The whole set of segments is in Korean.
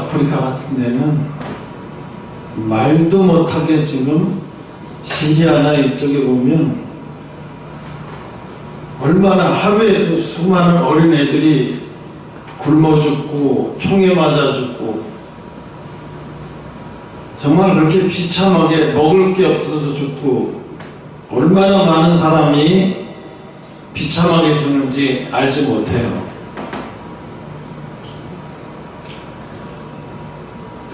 아프리카 같은 데는 말도 못하게 지금 시리아나 이쪽에 보면 얼마나 하루에도 수많은 어린애들이 굶어 죽고 총에 맞아 죽고 정말 그렇게 비참하게 먹을 게 없어서 죽고 얼마나 많은 사람이 비참하게 죽는지 알지 못해요.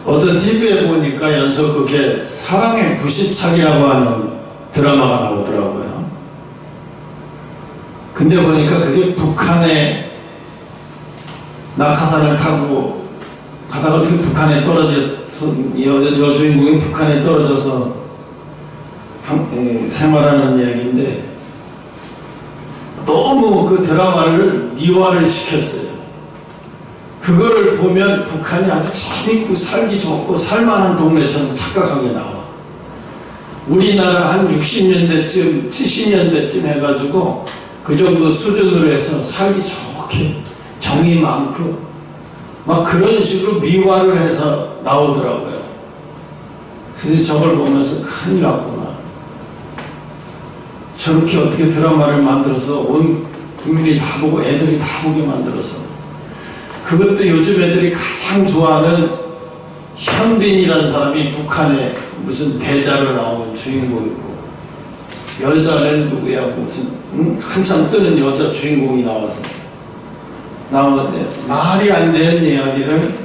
어떤 TV에 보니까 연속 그게 사랑의 불시착이라고 하는 드라마가 나오더라고요. 근데 보니까 그게 북한에 낙하산을 타고 가다가 그 북한에 떨어져서 여주인공이 북한에 떨어져서 생활하는 이야기인데 너무 그 드라마를 미화를 시켰어요. 그거를 보면 북한이 아주 재밌고 살기 좋고 살만한 동네처럼 착각하게 나와. 우리나라 한 60년대쯤 70년대쯤 해가지고 그 정도 수준으로 해서 살기 좋게 정이 많고 막 그런 식으로 미화를 해서 나오더라고요. 그래서 저걸 보면서 큰일 났구나. 저렇게 어떻게 드라마를 만들어서 온 국민이 다 보고 애들이 다 보게 만들어서 그것도 요즘 애들이 가장 좋아하는 현빈이라는 사람이 북한에 무슨 대자로 나오는 주인공이고 여자는 누구야 무슨 한참 뜨는 여자 주인공이 나오는데 말이 안 되는 이야기를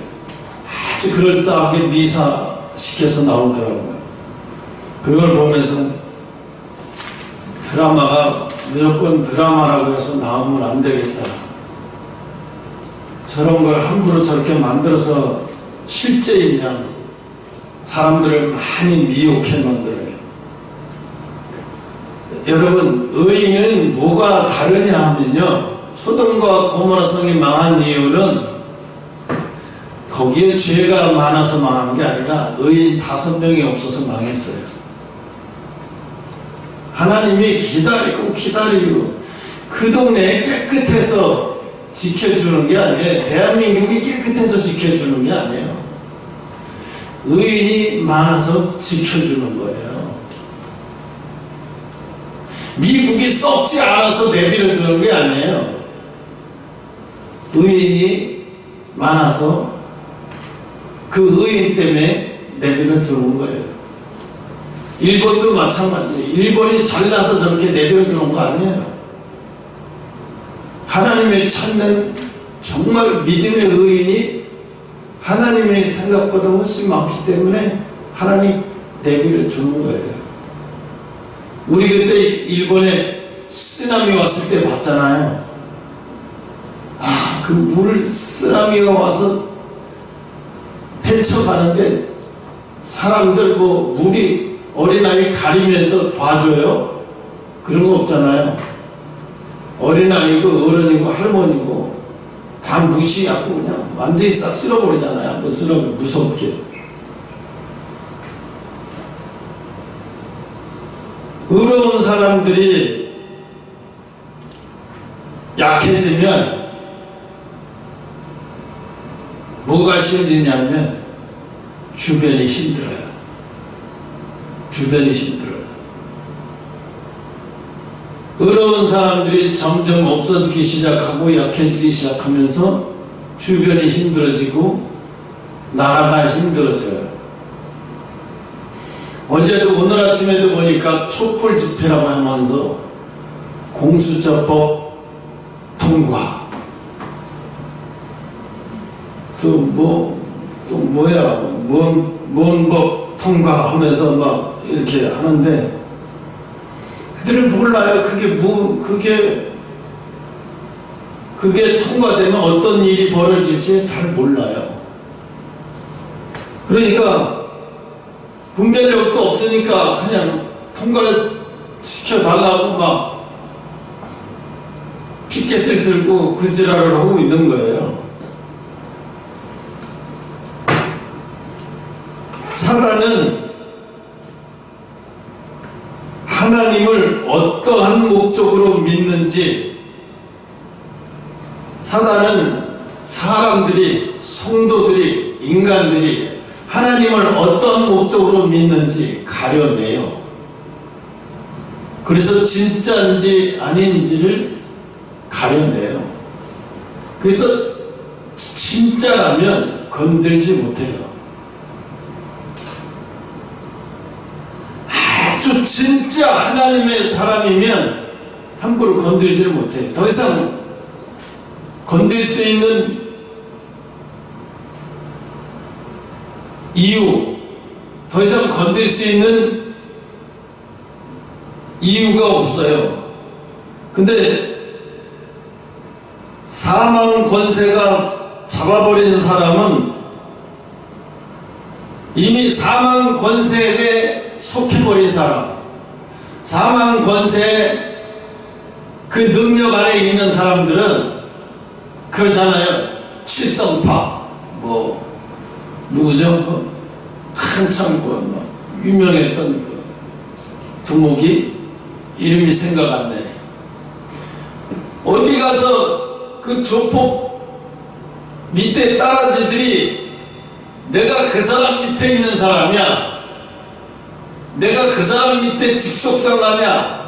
아주 그럴싸하게 미사시켜서 나오더라고요. 그걸 보면서 드라마가 무조건 드라마라고 해서 나오면 안 되겠다. 저런 걸 함부로 저렇게 만들어서 실제인 양 사람들을 많이 미혹해 만들어요. 여러분, 의인은 뭐가 다르냐 하면요, 소돔과 고모라 성이 망한 이유는 거기에 죄가 많아서 망한 게 아니라 의인 5명이 없어서 망했어요. 하나님이 기다리고 그 동네에 깨끗해서 지켜주는 게 아니에요. 대한민국이 깨끗해서 지켜주는 게 아니에요. 의인이 많아서 지켜주는 거예요. 미국이 썩지 않아서 내버려주는 게 아니에요. 의인이 많아서 그 의인 때문에 내버려두는 거예요. 일본도 마찬가지예요. 일본이 잘나서 저렇게 내버려두는 거 아니에요. 하나님의 찾는 정말 믿음의 의인이 하나님의 생각보다 훨씬 많기 때문에 하나님 내버려 주는 거예요. 우리 그때 일본에 쓰나미 왔을 때 봤잖아요. 그 물을 쓰나미가 와서 헤쳐가는데 사람들 물이 어린아이 가리면서 봐줘요? 그런 거 없잖아요. 어린아이고 어른이고 할머니고 다 무시하고 그냥 완전히 싹 쓸어버리잖아요. 무섭게. 의로운 사람들이 약해지면 뭐가 쉬워지냐면 주변이 힘들어요. 주변이 힘들어요. 의로운 사람들이 점점 없어지기 시작하고 약해지기 시작하면서 주변이 힘들어지고 나라가 힘들어져요. 어제도 오늘 아침에도 보니까 촛불 집회라고 하면서 공수처법 통과 뭔 법 통과하면서 막 이렇게 하는데 그들은 몰라요. 그게 통과되면 어떤 일이 벌어질지 잘 몰라요. 그러니까 분별력도 없으니까 그냥 통과시켜달라고 막 피켓을 들고 그 지랄을 하고 있는 거예요. 사단은 하나님을 어떠한 목적으로 믿는지, 사단은 사람들이, 성도들이 인간들이 하나님을 어떤 목적으로 믿는지 가려내요. 그래서 진짜인지 아닌지를 가려내요. 그래서 진짜라면 건들지 못해요. 아주 진짜 하나님의 사람이면 함부로 건들지를 못해요. 더 이상 건들 수 있는 이유, 더 이상 건들 수 있는 이유가 없어요. 근데 사망 권세가 잡아버린 사람은 이미 사망 권세에 속해버린 사람, 사망 권세 그 능력 안에 있는 사람들은 그렇잖아요. 칠성파 누구죠? 한참 유명했던 두목이 이름이 생각 안 나. 어디 가서 그 조폭 밑에 따라지들이 내가 그 사람 밑에 있는 사람이야, 내가 그 사람 밑에 직속상하냐,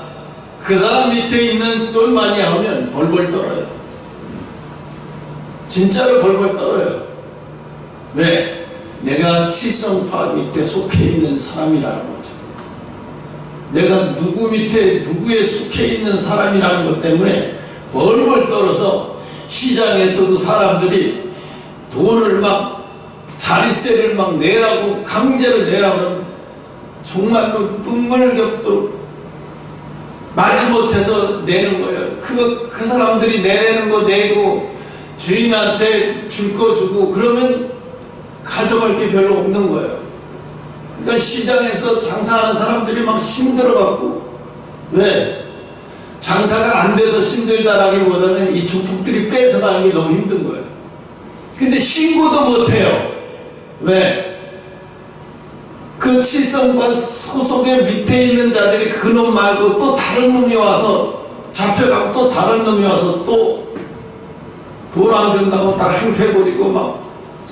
그 사람 밑에 있는 똘마니야 하면 벌벌 떨어요. 진짜로 벌벌 떨어요. 왜? 내가 칠성파 밑에 속해 있는 사람이라는 거죠. 내가 누구 밑에 누구에 속해 있는 사람이라는 것 때문에 벌벌 떨어서 시장에서도 사람들이 돈을 막 자리세를 막 내라고 강제로 내라고 하면 정말로 눈물 겹도록 마지못해서 내는 거예요. 그 사람들이 내는 거 내고 주인한테 줄 거 주고 그러면 가져갈 게 별로 없는 거예요. 그러니까 시장에서 장사하는 사람들이 막 힘들어갖고, 왜? 장사가 안 돼서 힘들다라기보다는 이 조폭들이 뺏어가는 게 너무 힘든 거예요. 근데 신고도 못해요. 왜? 그 칠성파 소속의 밑에 있는 자들이 그놈 말고 또 다른 놈이 와서 잡혀가고 또 다른 놈이 와서 또 돈 안 된다고 다 행패부리고 막,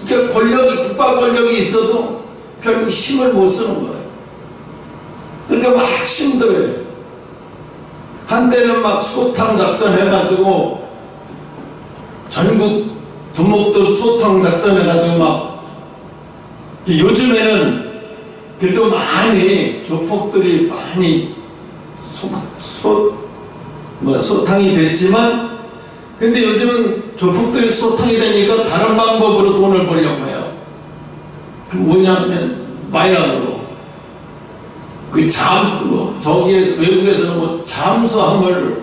그러니까 국가 권력이 있어도 결국 힘을 못 쓰는 거예요. 그러니까 막 힘들어요. 한때는 막 소탕 작전 해가지고 전국 두목들 소탕 작전 해가지고 막, 요즘에는 그래도 많이 조폭들이 많이 소탕이 됐지만, 근데 요즘은 조폭들이 소탕이 되니까 다른 방법으로 돈을 벌려고 해요. 그 뭐냐면 마약으로. 저기에서 외국에서는 잠수함을,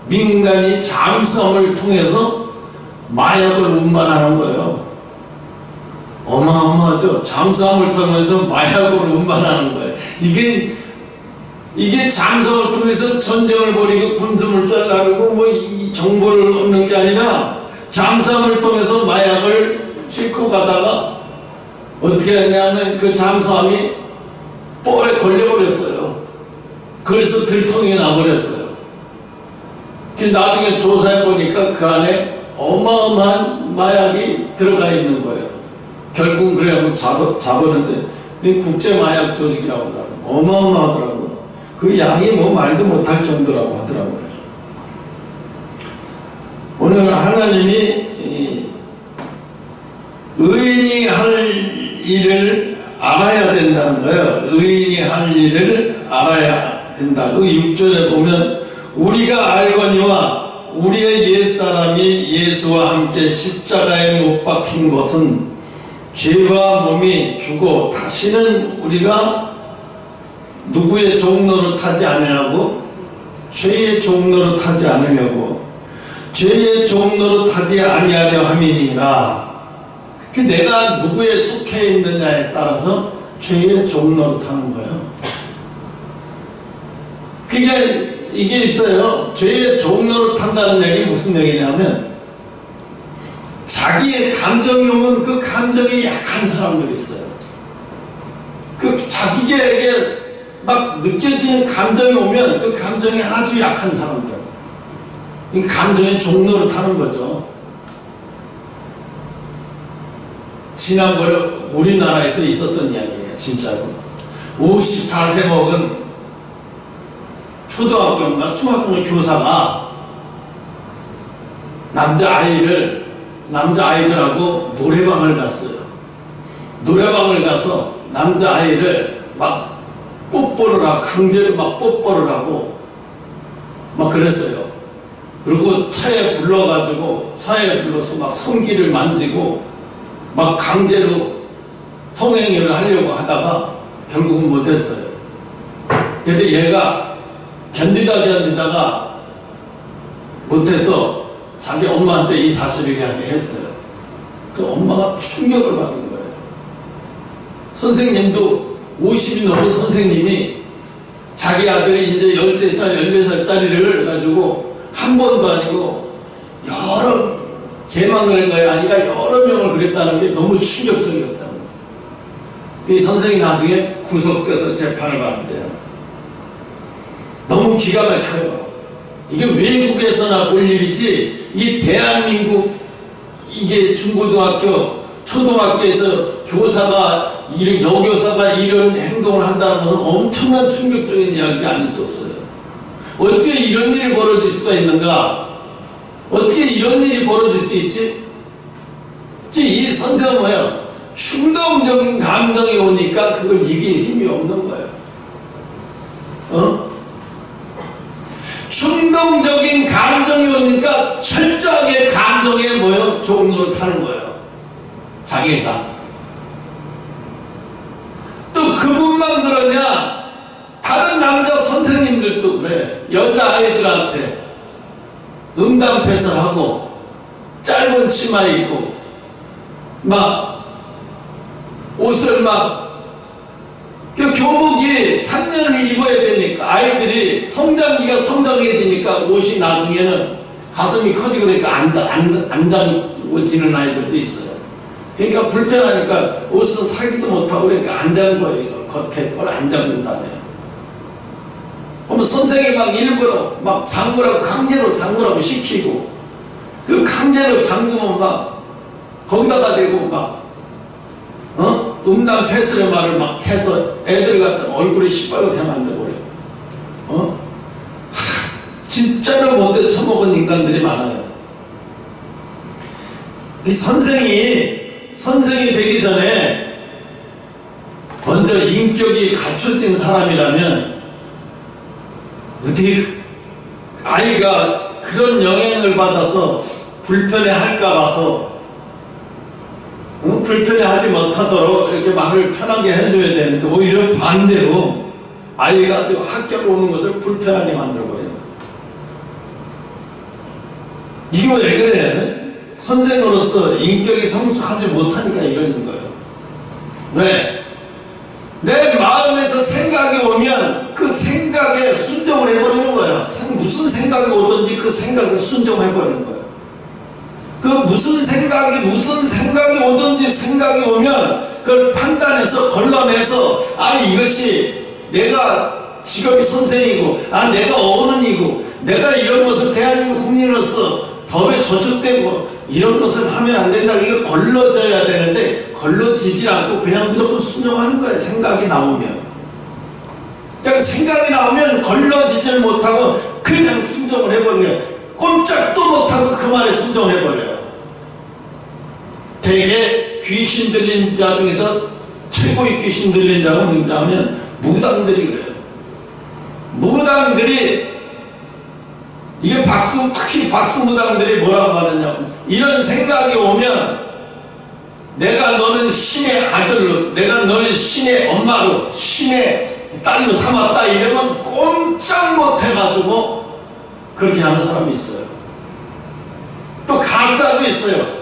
민간이 잠수함을 통해서 마약을 운반하는 거예요. 어마어마하죠. 잠수함을 통해서 마약을 운반하는 거예요. 이게 잠수함을 통해서 전쟁을 벌이고 군수물 잘라고 이 정보를 얻는 게 아니라 잠수함을 통해서 마약을 싣고 가다가 어떻게 했냐면 그 잠수함이 뻘에 걸려버렸어요. 그래서 들통이 나버렸어요. 그래서 나중에 조사해보니까 그 안에 어마어마한 마약이 들어가 있는 거예요. 결국은 그래갖고 잡았는데 국제마약 조직이라고 하더라고요. 어마어마하더라고요. 그 양이 말도 못할 정도라고 하더라고요. 오늘 하나님이 의인이 할 일을 알아야 된다는 거예요. 의인이 할 일을 알아야 된다. 그 6절에 보면 우리가 알거니와 우리의 옛사람이 예수와 함께 십자가에 못 박힌 것은 죄와 몸이 죽어 다시는 우리가 누구의 종로로 타지 않으려고, 죄의 종로로 타지 않으려고, 죄의 종로로 타지 아니하려 함이니라. 내가 누구에 속해 있느냐에 따라서 죄의 종로로 타는 거예요. 이게 있어요. 죄의 종로로 탄다는 얘기 무슨 얘기냐면, 자기의 감정이 오면 그 감정이 약한 사람들이 있어요. 그 자기에게 막 느껴지는 감정이 오면 그 감정이 아주 약한 사람들, 이 감정의 종로로 타는 거죠. 지난번에 우리나라에서 있었던 이야기예요. 진짜로 54세 먹은 초등학교인가 중학교 교사가 남자아이들하고 노래방을 갔어요. 노래방을 가서 남자아이를 막 뽀뽀를 하고 강제로 막 뽀뽀를 하고 막 그랬어요. 그리고 차에 불러서 막 성기를 만지고 막 강제로 성행위를 하려고 하다가 결국은 못했어요. 근데 얘가 견디다가 못해서 자기 엄마한테 이 사실을 이야기했어요. 그 엄마가 충격을 받은 거예요. 선생님도 50이 넘은 선생님이 자기 아들이 이제 13살, 14살짜리를 가지고 한 번도 아니고 여러 개망을 한 게 아니라 여러 명을 그랬다는 게 너무 충격적이었다는 거예요. 이 선생이 나중에 구속돼서 재판을 받는데요. 너무 기가 막혀요. 이게 외국에서나 볼 일이지 이 대한민국 이게 중고등학교, 초등학교에서 교사가 여교사가 이런 행동을 한다는 것은 엄청난 충격적인 이야기가 아닐 수 없어요. 어떻게 이런 일이 벌어질 수가 있는가? 어떻게 이런 일이 벌어질 수 있지? 이 선생은 뭐야? 충동적인 감정이 오니까 그걸 이길 힘이 없는 거예요. 충동적인 감정이 오니까 철저하게 감정에 종로를 타는 거예요. 자기가. 또 그분만 그러냐? 다른 남자 선생님들도 그래. 여자아이들한테 음담패설하고 짧은 치마 입고 막 옷을 교복이 3년을 입어야 되니까 아이들이 성장해지니까 옷이 나중에는 가슴이 커지고 그러니까 안 잠궈지는 아이들도 있어요. 그러니까 불편하니까 옷은 사기도 못하고 그러니까 안 잠궈요. 이거 겉에 걸 안 잠그고 다녀요. 그러면 선생이 막 일부러 막 강제로 잠그라고 시키고 그 강제로 잠그면 막 거기다가 대고 막 음란 패설의 말을 막 해서 애들 갖다 얼굴에 시뻘겋게 만들어버려요. 진짜로 못돼 처먹은 인간들이 많아요. 이 선생이 되기 전에 먼저 인격이 갖춰진 사람이라면 어떻게 아이가 그런 영향을 받아서 불편해할까 봐서 불편해하지 못하도록 이렇게 말을 편하게 해줘야 되는데 오히려 반대로 아이가 학교를 오는 것을 불편하게 만들어버려요. 이게 왜 그래? 선생으로서 인격이 성숙하지 못하니까 이러는 거예요. 왜? 내 마음에서 생각이 오면 그 생각에 순종을 해버리는 거예요. 무슨 생각이 오든지 그 생각에 순종해버리는 거예요. 그 무슨 생각이 오든지 생각이 오면 그걸 판단해서 걸러내서 이것이 내가 직업이 선생이고 내가 어른이고 내가 이런 것을 대한민국 국민으로서 법에 저촉되고 이런 것을 하면 안 된다. 이거 걸러져야 되는데 걸러지질 않고 그냥 무조건 순종하는 거예요. 생각이 나오면. 그러니까 생각이 나오면 걸러지질 못하고 그냥 순종을 해버려요. 꼼짝도 못하고 그 말에 순종해버려요. 대개 귀신 들린 자 중에서 최고의 귀신 들린 자가 뭐냐면 무당들이 그래요. 무당들이 이게 특히 박수무당들이 뭐라고 말하냐면 이런 생각이 오면 내가 너는 신의 아들로 내가 너를 신의 엄마로 신의 딸로 삼았다 이러면 꼼짝 못해가지고 그렇게 하는 사람이 있어요. 또 가짜도 있어요.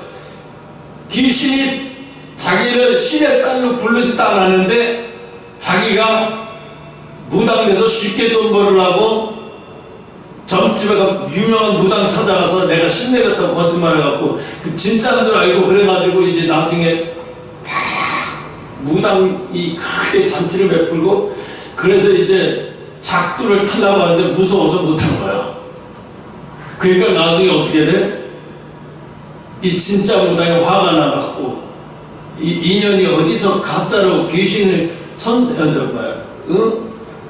귀신이 자기를 신의 딸로 부르지도 않았는데 자기가 무당돼서 쉽게 돈 벌으려고 점집에 유명한 무당 찾아가서 내가 신내렸다고 거짓말을 해갖고 그 진짜인 줄 알고 그래가지고 이제 나중에 무당이 크게 잔치를 베풀고 그래서 이제 작두를 타려고 하는데 무서워서 못한 거야. 그러니까 나중에 어떻게 돼? 이 진짜 무당이 화가 나갖고 인연이 어디서 가짜로 귀신을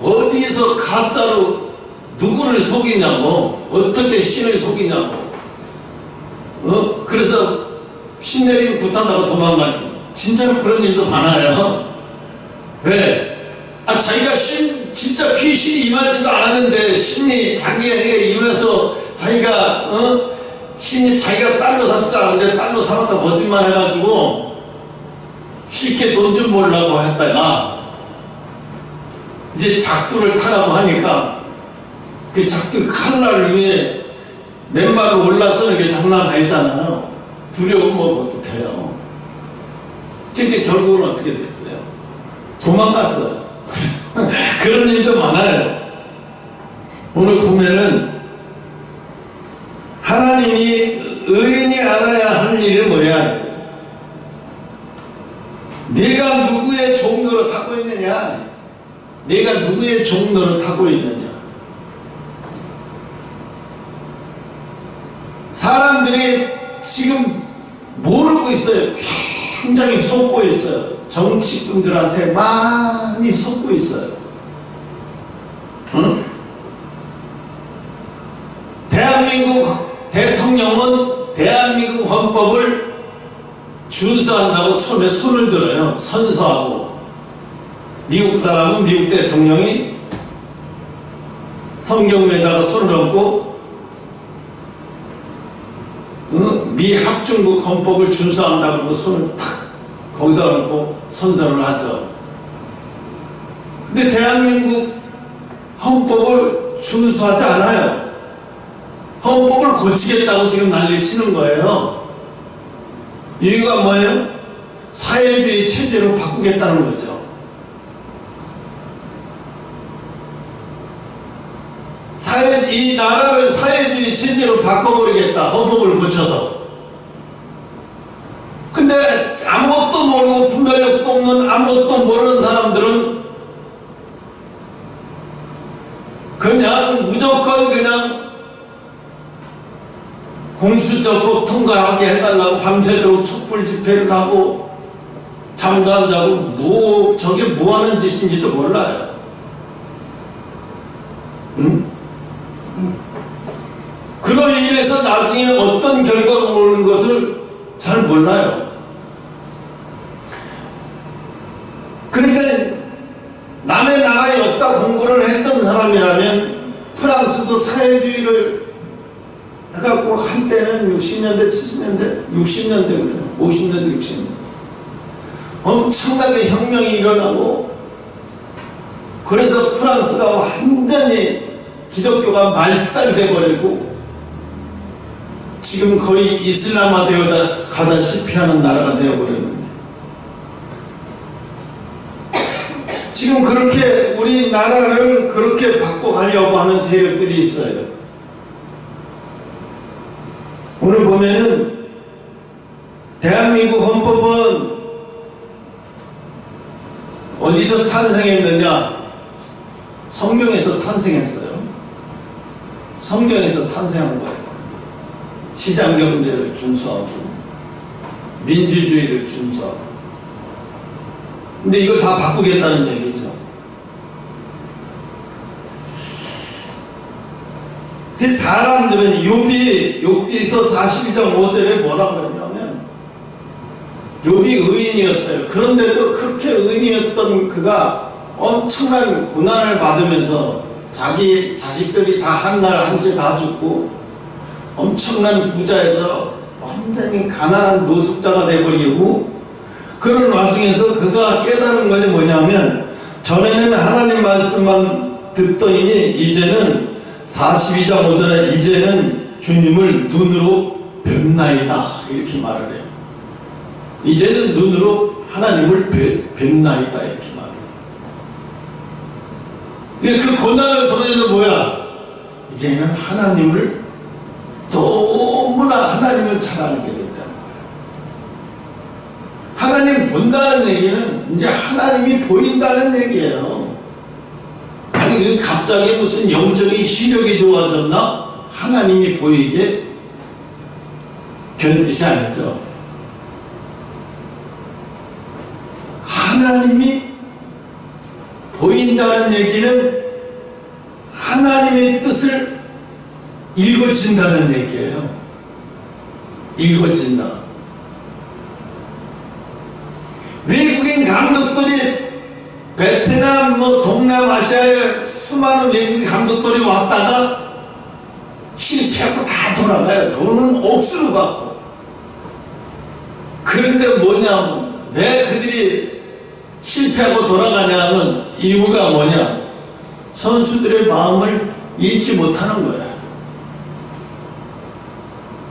어디서 가짜로 누구를 속이냐고, 어떻게 신을 속이냐고, 그래서 신 내리면 굿한다고 도망가는 거. 진짜로 그런 일도 많아요. 왜? 자기가 진짜 귀신이 임하지도 않았는데 신이 자기에게 임해서 자기가 신이 자기가 딸로 삼지도 않았는데 딸로 삼았다 거짓말 해가지고 쉽게 돈 좀 벌라고 했다가 이제 작두를 타라고 하니까 그 작두 칼날 위에 맨발로 올라서는 게 장난 아니잖아요. 두려우면 어떡해요. 진짜 결국은 어떻게 됐어요? 도망갔어요. 그런 일도 많아요. 오늘 보면은 하나님이 의인이 알아야 할 일은 뭐야? 내가 누구의 종로를 타고 있느냐? 내가 누구의 종로를 타고 있느냐? 사람들이 지금 모르고 있어요. 굉장히 속고 있어요. 정치꾼들한테 많이 속고 있어요. 대한민국 대통령은 대한민국 헌법을 준수한다고 처음에 손을 들어요. 선서하고. 미국 사람은 미국 대통령이 성경 위에다가 손을 얹고 미 합중국 헌법을 준수한다고 손을 탁 거기다 얹고 선서를 하죠. 근데 대한민국 헌법을 준수하지 않아요. 헌법을 고치겠다고 지금 난리 치는 거예요. 이유가 뭐예요? 사회주의 체제로 바꾸겠다는 거죠. 이 나라를 사회주의 체제로 바꿔버리겠다. 헌법을 고쳐서. 근데 아무것도 모르고 분별력도 없는 아무것도 모르는 사람들은 그냥 무조건 그냥 공수처법 통과하게 해달라고 밤새도록 촛불 집회를 하고 잠도 안 자고 저게 뭐 하는 짓인지도 몰라요. 그로 인해서 나중에 어떤 결과가 오는 것을 잘 몰라요. 그러니까 남의 나라의 역사 공부를 했던 사람이라면 프랑스도 사회주의를 해갖고 한때는 60년대, 70년대, 60년대 그래요. 50년대, 60년대. 엄청나게 혁명이 일어나고 그래서 프랑스가 완전히 기독교가 말살돼 버리고 지금 거의 이슬람화 되어 가다시피 하는 나라가 되어버렸는데 지금 그렇게 우리나라를 그렇게 바꿔가려고 하는 세력들이 있어요. 오늘 보면은 대한민국 헌법은 어디서 탄생했느냐? 성경에서 탄생했어요. 성경에서 탄생한 거예요. 시장경제를 준수하고 민주주의를 준수하고. 근데 이걸 다 바꾸겠다는 얘기죠. 그 사람들은 욥기서 42장 5절에 뭐라고 그러냐면 욥이 의인이었어요. 그런데도 그렇게 의인이었던 그가 엄청난 고난을 받으면서 자기 자식들이 다 한 날 한씩 다 죽고 엄청난 부자에서 완전히 가난한 노숙자가 되어버리고 그런 와중에서 그가 깨달은 것이 뭐냐면 전에는 하나님 말씀만 듣더니 이제는 42장 5절에 이제는 주님을 눈으로 뵙나이다 이렇게 말을 해요. 이제는 눈으로 하나님을 뵙나이다 이렇게 말을 해요. 그 고난을 통해서 뭐야? 이제는 하나님을 너무나 하나님을 잘 알게 됐다는 거예요. 하나님 본다는 얘기는 이제 하나님이 보인다는 얘기예요. 아니 갑자기 무슨 영적인 시력이 좋아졌나? 하나님이 보이게 그런 뜻이 아니죠. 하나님이 보인다는 얘기는 하나님의 뜻을 읽어진다는 얘기예요. 읽어진다. 외국인 감독들이 베트남, 동남아시아에 수많은 외국인 감독들이 왔다가 실패하고 다 돌아가요. 돈은 억수로 받고. 그런데 뭐냐면, 왜 그들이 실패하고 돌아가냐면, 이유가 뭐냐? 선수들의 마음을 읽지 못하는 거예요.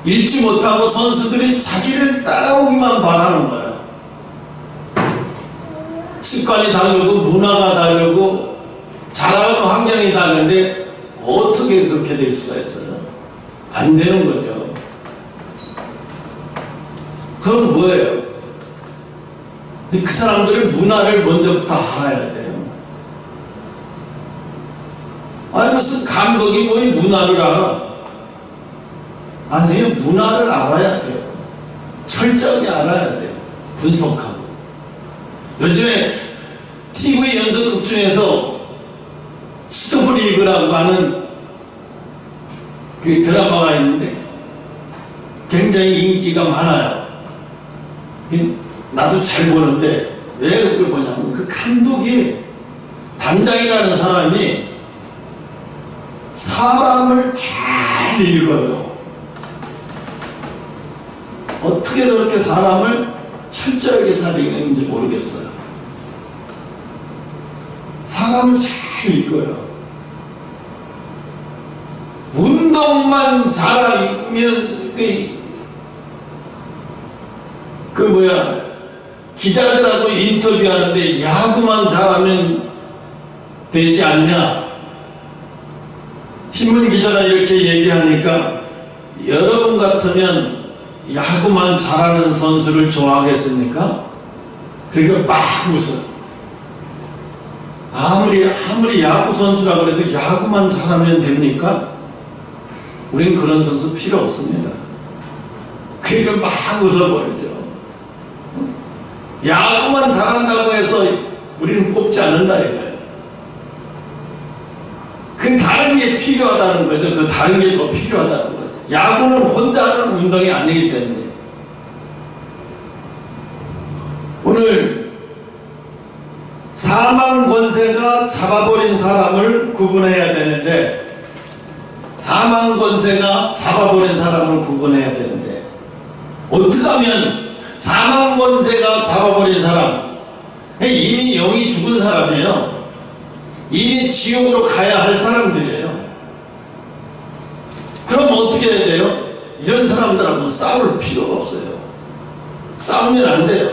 읽지 못하고 선수들이 자기를 따라오기만 바라는 거예요. 습관이 다르고 문화가 다르고 자라는 환경이 다른데 어떻게 그렇게 될 수가 있어요? 안 되는 거죠. 그럼 뭐예요? 근데 그 사람들은 문화를 먼저부터 알아야 돼요. 아니 무슨 감독이 뭐 이 문화를 알아? 아니에요. 문화를 알아야 돼요. 철저하게 알아야 돼요. 분석하고. 요즘에 TV 연속극 중에서 스토브리그라고 하는 그 드라마가 있는데 굉장히 인기가 많아요. 나도 잘 보는데 왜 그걸 보냐면 그 감독이, 단장이라는 사람이 사람을 잘 읽어요. 어떻게 저렇게 사람을 철저하게 잘 읽는지 모르겠어요. 사람을 잘 읽어요. 운동만 잘하면 기자들하고 인터뷰하는데 야구만 잘하면 되지 않냐? 신문 기자가 이렇게 얘기하니까 여러분 같으면 야구만 잘하는 선수를 좋아하겠습니까? 그러니까 막 웃어요. 아무리 야구 선수라고 해도 야구만 잘하면 됩니까? 우린 그런 선수 필요 없습니다. 그러니까 막 웃어버리죠. 야구만 잘한다고 해서 우리는 뽑지 않는다 이거예요. 그 다른 게 필요하다는 거죠. 그 다른 게 더 필요하다는 거죠. 야구는 혼자 하는 운동이 아니기 때문에. 오늘 사망 권세가 잡아버린 사람을 구분해야 되는데, 사망 권세가 잡아버린 사람을 구분해야 되는데, 어떻게 하면 사망 권세가 잡아버린 사람, 이미 영이 죽은 사람이에요. 이미 지옥으로 가야 할 사람들이에요. 그럼 어떻게 해야 돼요? 이런 사람들하고는 싸울 필요가 없어요. 싸우면 안 돼요.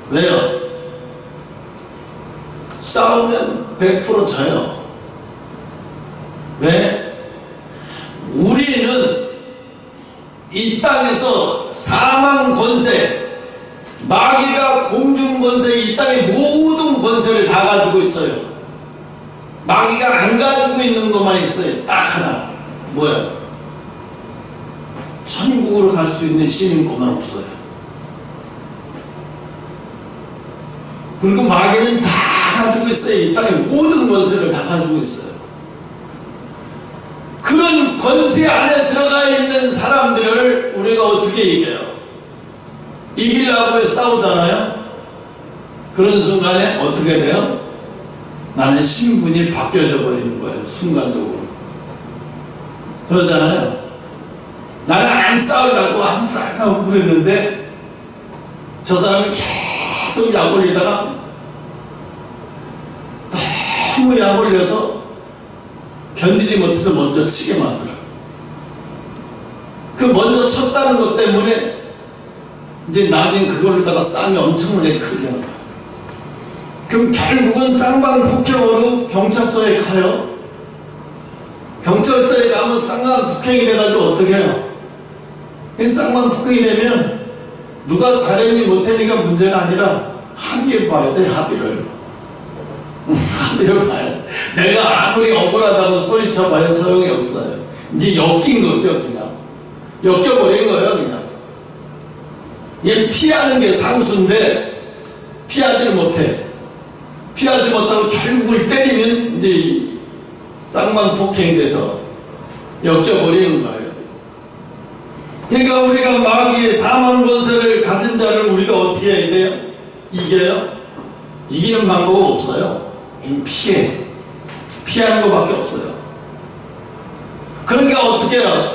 왜요? 싸우면 100% 져요. 왜? 우리는 이 땅에서 사망 권세, 마귀가 공중 권세, 이 땅의 모든 권세를 다 가지고 있어요. 마귀가 안 가지고 있는 것만 있어요. 딱 하나. 뭐야? 천국으로 갈 수 있는 시민권만 없어요. 그리고 마귀는 다 가지고 있어요. 이 땅의 모든 권세를 다 가지고 있어요. 그런 권세 안에 들어가 있는 사람들을 우리가 어떻게 이겨요? 이기려고 해 싸우잖아요. 그런 순간에 어떻게 돼요? 나는 신분이 바뀌어져 버리는 거예요. 순간적으로. 그러잖아요. 나는 안 싸우려고 그랬는데 저 사람이 계속 약 올리다가 너무 약 올려서 견디지 못해서 먼저 치게 만들어. 그 먼저 쳤다는 것 때문에 이제 나중에 그걸로다가 싸움이 엄청나게 크게 나와. 그럼 결국은 쌍방폭행으로 경찰서에 가요. 경찰서에 가면 쌍방폭행이 돼가지고 어떻게 해요? 쌍방폭행이 되면 누가 잘했니 못했니가 문제가 아니라 합의해 봐야 돼. 합의를 봐야 돼. 내가 아무리 억울하다고 소리쳐봐야 소용이 없어요. 이제 엮인 거죠. 그냥 엮여버린 거예요. 그냥 얘 피하는 게 상수인데 피하지를 못해. 피하지 못하고 결국을 때리면 이제 쌍방폭행이 돼서 역겨버리는 거예요. 그러니까 우리가 마귀의 사망 권세를 가진 자를 우리가 어떻게 해야 돼요? 이겨요? 이기는 방법은 없어요. 피하는 것밖에 없어요. 그러니까 어떻게 해요?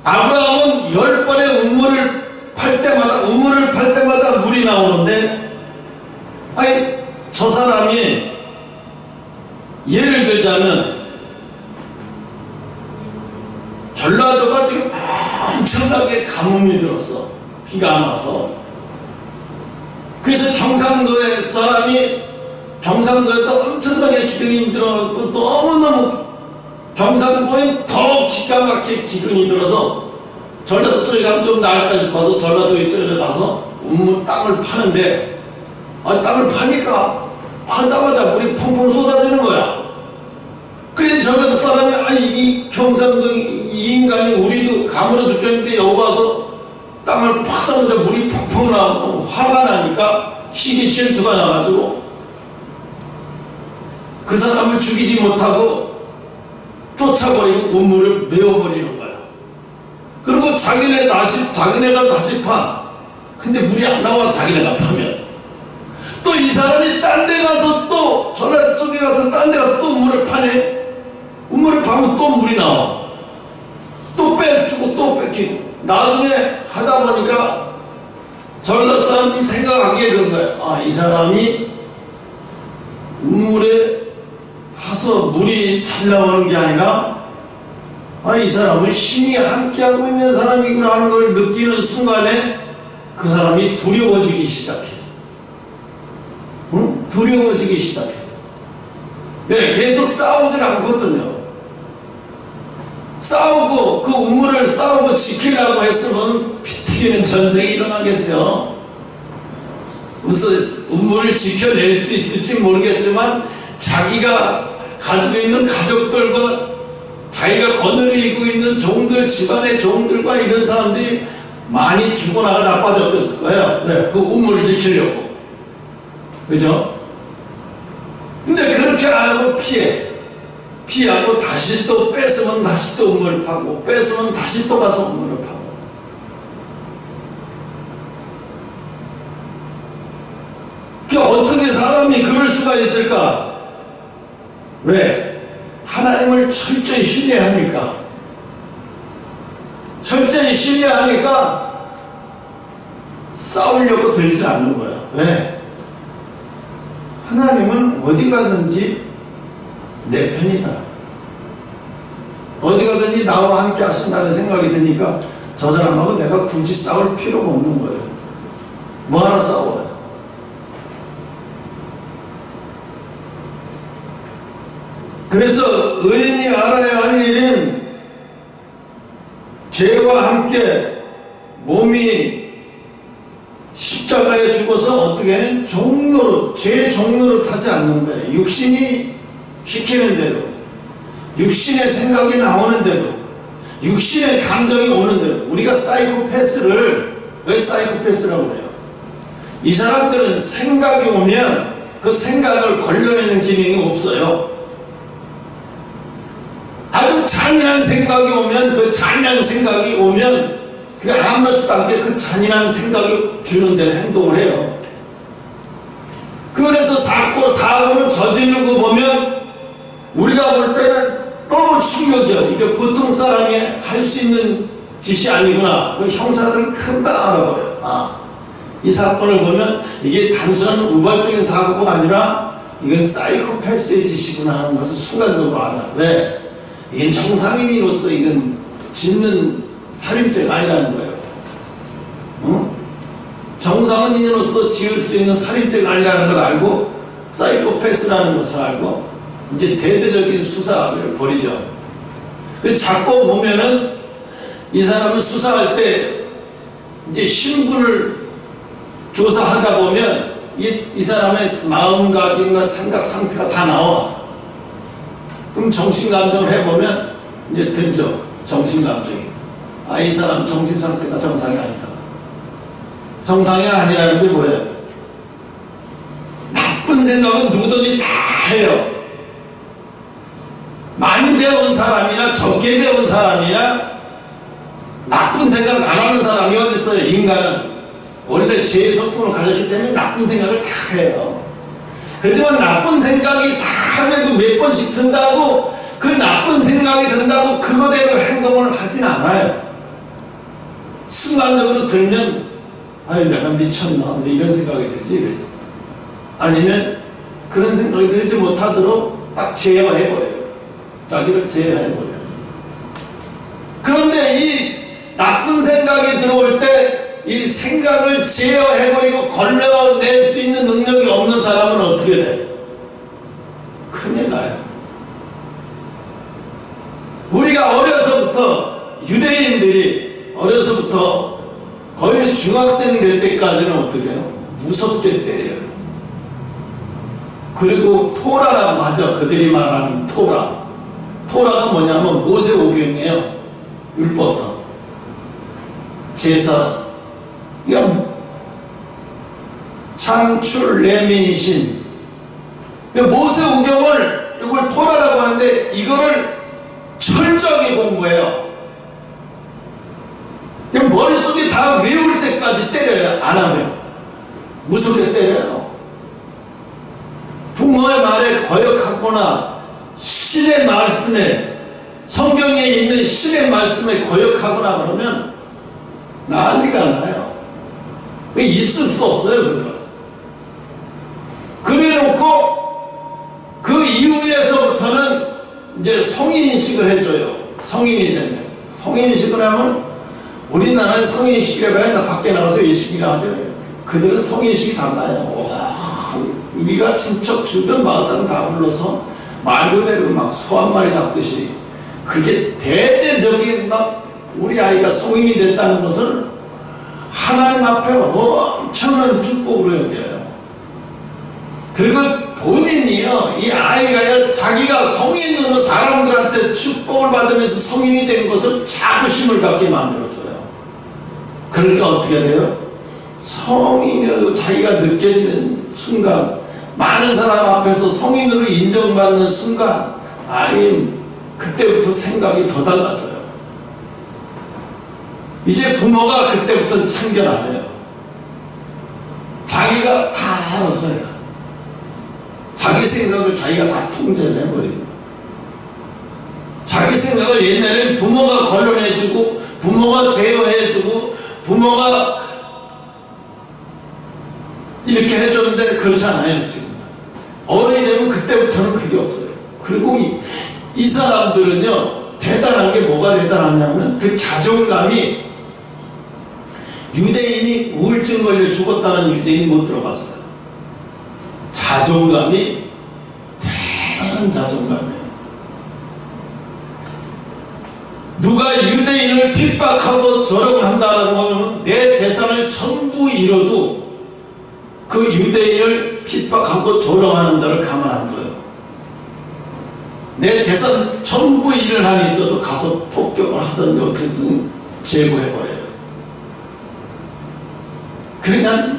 아브라함은 10번의 우물을 팔 때마다 물이 나오는데, 아니 저 사람이 예를 들자면 전라도가 지금 엄청나게 가뭄이 들었어. 비가 안 와서. 그래서 경상도에 사람이 경상도에도 엄청나게 기근이 들어가고 너무너무 경상도엔 더 기가 막히게 기근이 들어서 전라도 쪽에 가면 좀 나을까 싶어서 전라도 이쪽에 가서 땅을 파는데, 땅을 파니까 파자마자 물이 펑펑 쏟아지는 거야. 그래서 전라도 사람이 이 경상도 이 인간이 우리도 가물어 죽겠는데 여기 와서 땅을 파자마자 물이 펑펑 나오고 화가 나니까 시기 질투가 나가지고 그 사람을 죽이지 못하고 쫓아버리고 우물을 메워버리는 거야. 그리고 자기네가 다시 파. 근데 물이 안 나와. 자기네가 파면 또 이 사람이 딴 데 가서 또 전라도 쪽에 가서 딴 데 가서 또 우물을 파네. 우물을 파면 또 물이 나와. 또 뺏기고 또 뺏기고. 나중에 하다 보니까 전라도 사람들이 생각하기에 그런 거야. 이 사람이 우물에 파서 물이 잘 나오는 게 아니라 이 사람은 신이 함께하고 있는 사람이구나 하는 걸 느끼는 순간에 그 사람이 두려워지기 시작해. 두려워지기 시작해. 네, 계속 싸우질 않거든요. 싸우고 그 우물을 싸우고 지키려고 했으면 피 튀기는 전쟁이 일어나겠죠. 그래서 우물을 지켜낼 수 있을지 모르겠지만 자기가 가지고 있는 가족들과 자기가 거느리고 있는 종들, 집안의 종들과 이런 사람들이 많이 죽어나가 나빠졌을 거예요. 네, 그 우물을 지키려고. 그죠? 근데 그렇게 안 하고 피하고 다시 또 뺏으면 다시 또 우물을 파고, 뺏으면 다시 또 가서 우물을 파고. 어떻게 사람이 그럴 수가 있을까? 왜? 하나님을 철저히 신뢰하니까. 철저히 신뢰하니까 싸우려고 들지 않는 거야. 왜? 하나님은 어디 가든지 내 편이다. 어디 가든지 나와 함께 하신다는 생각이 드니까 저 사람하고 내가 굳이 싸울 필요가 없는 거예요. 뭐하러 싸워요? 그래서 의인이 알아야 할 일은 죄와 함께 몸이 십자가에 죽어서 어떻게 종로로, 죄의 종로로 타지 않는 거예요. 육신이 시키는 대로, 육신의 생각이 나오는 대로, 육신의 감정이 오는 대로. 우리가 사이코패스를 왜 사이코패스라고 해요? 이 사람들은 생각이 오면 그 생각을 걸러내는 기능이 없어요. 아주 잔인한 생각이 오면 그 아무렇지도 않게 그 잔인한 생각이 주는 대로 행동을 해요. 그래서 사고를 저지르고 보면 우리가 볼 때는 너무 충격이야. 이게 보통 사람이 할 수 있는 짓이 아니구나. 그 형사들은 금방 알아버려요. 이 사건을 보면 이게 단순한 우발적인 사고가 아니라 이건 사이코패스의 짓이구나 하는 것을 순간적으로 알아. 왜? 이게 정상인으로서 이건 짓는 살인죄가 아니라는 거예요. 정상인으로서 지을 수 있는 살인죄가 아니라는 걸 알고 사이코패스라는 것을 알고 이제 대대적인 수사를 벌이죠. 자꾸 보면은 이 사람을 수사할 때 이제 신분을 조사하다 보면 이 사람의 마음가짐과 생각 상태가 다 나와. 그럼 정신감정을 해보면 이제 들죠. 정신감정이. 이 사람 정신 상태가 정상이 아니다. 정상이 아니라는 게 뭐예요? 나쁜 생각은 누구든지 다 해요. 많이 배운 사람이나 적게 배운 사람이나 나쁜 생각 안 하는 사람이 어디 있어요? 인간은 원래 죄의 성품을 가졌기 때문에 나쁜 생각을 다 해요. 하지만 나쁜 생각이 다 하면도 몇 번씩 든다고 그 나쁜 생각이 든다고 그거대로 행동을 하진 않아요. 순간적으로 들면 아유 내가 미쳤나 이런 생각이 들지 이러지. 아니면 그런 생각이 들지 못하도록 딱 제어해버려요. 자기를 제어해버려요. 그런데 이 나쁜 생각이 들어올 때 이 생각을 제어해버리고 걸러낼 수 있는 능력이 없는 사람은 어떻게 돼요? 큰일 나요. 우리가 어려서부터 유대인들이 어려서부터 거의 중학생 될 때까지는 어떻게 해요? 무섭게 때려요. 그리고 토라라고 하죠. 그들이 말하는 토라. 토라가 뭐냐면 모세오경이에요. 율법서. 제사. 이건 창출 레민신. 모세오경을 이걸 토라라고 하는데 이거를 철저하게 공부해요. 그냥 머릿속에 다 외울 때까지 때려요. 안 하면 무섭게 때려요. 부모의 말에 거역하거나 신의 말씀에 성경에 있는 신의 말씀에 거역하거나 그러면 난리가 나요. 그게 있을 수 없어요. 그들은. 그래놓고 그 이후에서부터는 이제 성인식을 해줘요. 성인이 되면. 성인식을 하면 우리나라는 성인식이라고 해야 밖에 나가서 일식이라 하죠. 그들은 성인식이 달라요. 우리가 친척 주변 마을 사람 다 불러서 말 그대로 막 소 한 마리 잡듯이 그게 대대적인 막 우리 아이가 성인이 됐다는 것을 하나님 앞에 엄청난 축복으로 여겨요. 그리고 본인이요, 이 아이가요, 자기가 성인으로 사람들한테 축복을 받으면서 성인이 된 것을 자부심을 갖게 만들어줘요. 그러니까 어떻게 돼요? 성인으로 자기가 느껴지는 순간, 많은 사람 앞에서 성인으로 인정받는 순간, 그때부터 생각이 더 달라져요. 이제 부모가 그때부터 참견 안 해요. 자기가 다 알아서 해요. 자기 생각을 자기가 다 통제를 해버리고. 자기 생각을 옛날엔 부모가 걸러내주고, 부모가 제어해주고, 부모가 이렇게 해줬는데 그렇지 않아요, 지금. 어른이 되면 그때부터는 그게 없어요. 그리고 이 사람들은요, 대단한 게 뭐가 대단하냐면, 그 자존감이 유대인이 우울증 걸려 죽었다는 유대인 못 들어봤어요. 자존감이 대단한 자존감이에요. 누가 유대인을 핍박하고 조롱한다고 하면 내 재산을 전부 잃어도 그 유대인을 핍박하고 조롱하는 자를 가만 안 둬요. 내 재산 전부 잃은 한이 있어도 가서 폭격을 하든지 어떻게든 제거해버려요. 그러니까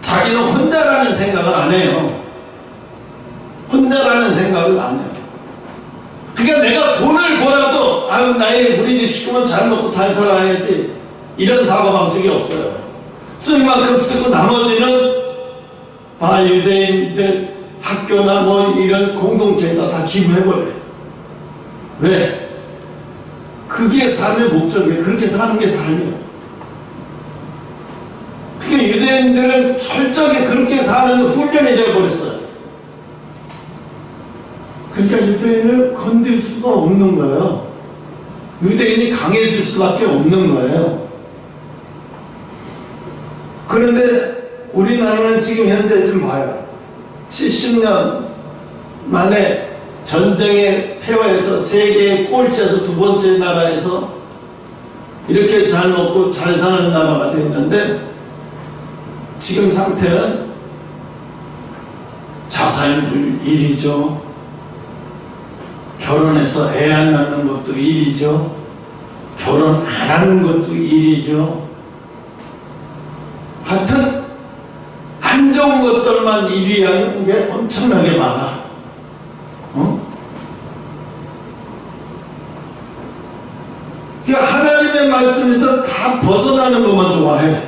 자기는 혼자라는 생각을 안 해요. 혼자라는 생각을 안 해요. 그러니까 내가 돈을 벌어도 나의 우리 집 식구는 잘 먹고 잘 살아야지 이런 사고방식이 없어요. 쓸 만큼 쓰고 나머지는 유대인들 학교나 이런 공동체에다 다 기부해버려요. 왜? 그게 삶의 목적이에요. 그렇게 사는 게 삶이에요. 그게 유대인들은 철저하게 그렇게 사는 훈련이 되어버렸어요. 그러니까 유대인을 건들 수가 없는 거예요. 유대인이 강해질 수밖에 없는 거예요. 그런데 우리나라는 지금 현재 좀 봐요. 70년 만에 전쟁에 패화해서 세계의 꼴찌에서 두 번째 나라에서 이렇게 잘 먹고 잘 사는 나라가 됐는데 지금 상태는 자살률 1위죠. 결혼해서 애 안 낳는 것도 1위죠. 결혼 안 하는 것도 1위죠. 하여튼 안 좋은 것들만 것만 1위 하는 게 엄청나게 많아. 그러니까 하나님의 말씀에서 다 벗어나는 것만 좋아해.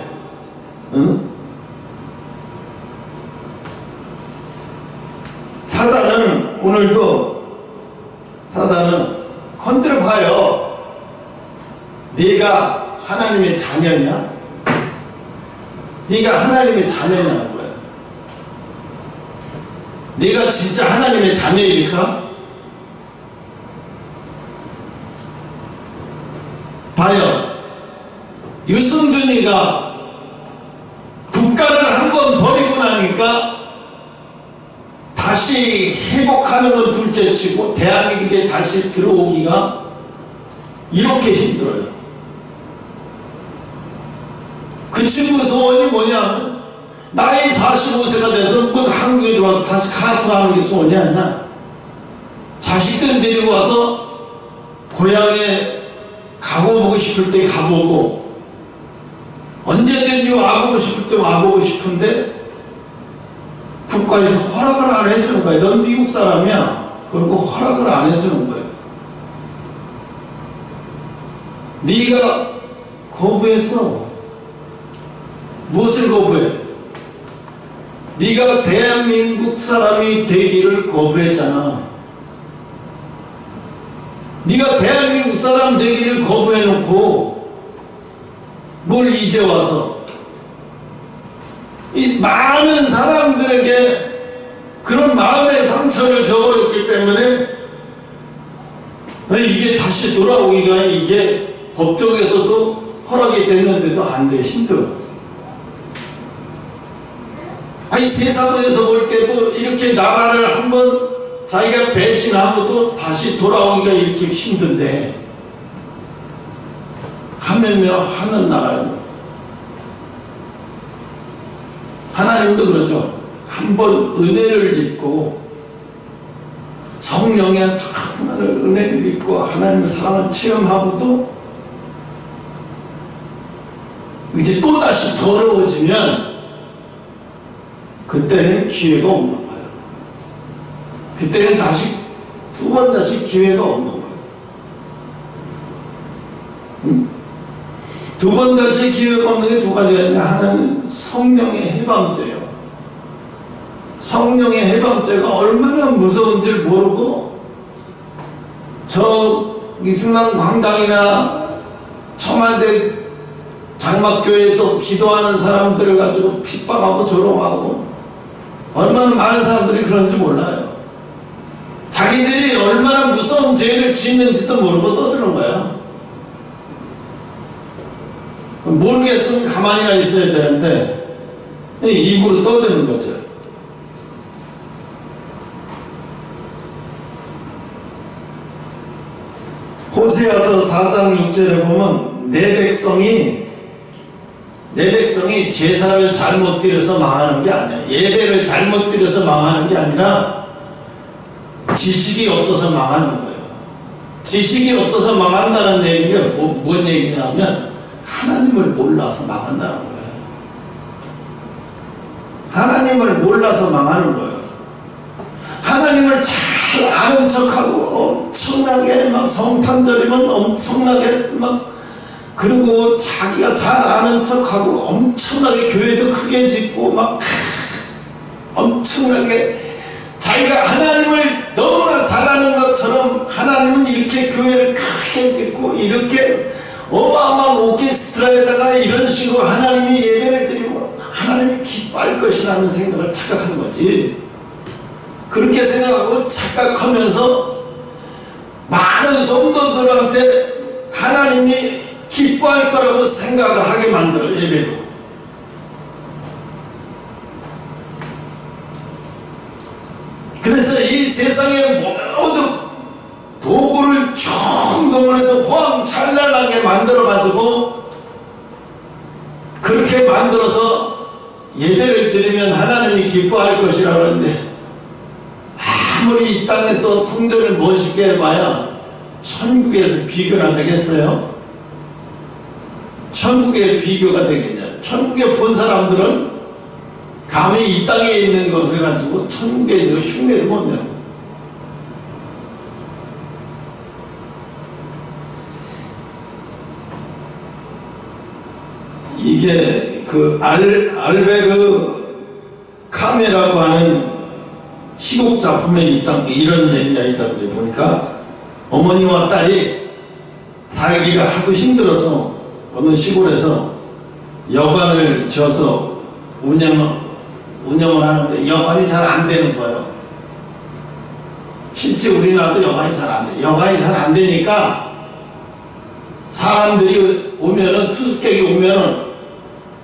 사단은 오늘도 건드려 봐요. 네가 하나님의 자녀냐? 네가 하나님의 자녀냐는 거야. 네가 진짜 하나님의 자녀일까? 봐요. 유승준이가 국가를 한번 버리고 나니까 다시 회복하는 건 둘째치고 대한민국에 다시 들어오기가 이렇게 힘들어요. 그 친구 소원이 뭐냐면 나이 45세가 돼서 뭐 한국에 들어와서 다시 가수하는 게 소원이 아니야. 자식들 데리고 와서 고향에 가보고 싶을 때 가보고 언제든지 와보고 싶을 때 와보고 싶은데 국가에서 허락을 안 해주는 거야. 넌 미국 사람이야. 그리고 허락을 안 해주는 거야. 네가 거부했어. 무엇을 거부해? 네가 대한민국 사람이 되기를 거부했잖아. 네가 대한민국 사람 되기를 거부해놓고 뭘 이제 와서 이 많은 사람들에게 그런 마음의 상처를 줘버렸기 때문에 이게 다시 돌아오기가 이게 법정에서도 허락이 됐는데도 안 돼. 힘들어. 아니 세상에서 볼 때도 이렇게 나라를 한번 자기가 배신하고도 다시 돌아오기가 이렇게 힘든데 하면며 하는 나라예요. 하나님도 그러죠. 한번 은혜를 입고 성령의 정말 은혜를 입고 하나님의 사랑을 체험하고도 이제 또다시 더러워지면 그때는 기회가 없는 거예요. 그때는 다시 두 번 다시 기회가 없는 거예요. 두 번 다시 기회가 없는 게 두 가지가 있는데 하나는 성령의 해방죄예요. 성령의 해방죄가 얼마나 무서운지를 모르고 저 이승만 광장이나 청와대 장막교회에서 기도하는 사람들을 가지고 핍박하고 조롱하고 얼마나 많은 사람들이 그런지 몰라요. 자기들이 얼마나 무서운 죄를 짓는지도 모르고 떠드는 거야. 모르겠으면 가만히나 있어야 되는데 입으로 떠드는 거죠. 호세아서 4장 6절에 보면 내 백성이 제사를 잘못 드려서 망하는 게 아니야. 예배를 잘못 드려서 망하는 게 아니라 지식이 없어서 망하는 거예요. 지식이 없어서 망한다는 얘기가 뭔 얘기냐면 하나님을 몰라서 망한다는 거예요. 하나님을 몰라서 망하는 거예요. 하나님을 잘 아는 척하고 엄청나게 막 성탄절이면 엄청나게 막 그리고 자기가 잘 아는 척하고 엄청나게 교회도 크게 짓고 막 엄청나게 자기가 하나님을 너무나 잘 아는 것처럼 하나님은 이렇게 교회를 크게 짓고 이렇게 어마어마한 오케스트라에다가 이런 식으로 하나님이 예배를 드리면 하나님이 기뻐할 것이라는 생각을 착각하는 거지. 그렇게 생각하고 착각하면서 많은 성도들한테 하나님이 기뻐할 거라고 생각을 하게 만들어. 예배도 그래서 이 세상의 모든 도구를 총동원해서 호황찬란하게 만들어가지고 그렇게 만들어서 예배를 드리면 하나님이 기뻐할 것이라고 하는데 아무리 이 땅에서 성전을 멋있게 해봐야 천국에서 비교가 되겠어요? 천국에 비교가 되겠냐? 천국에 본 사람들은 감히 이 땅에 있는 것을 가지고 천국에 흉내를 못 내는 거예요. 이게 그 알베르 카메라고 하는 희곡 작품에 이런 얘기가 있다고 보니까 어머니와 딸이 살기가 하도 힘들어서 어느 시골에서 여관을 지어서 운영을 하는데 여관이 잘 안 되는 거예요. 실제 우리나라도 여관이 잘 안 돼. 여관이 잘 안 되니까 사람들이 오면은, 투숙객이 오면은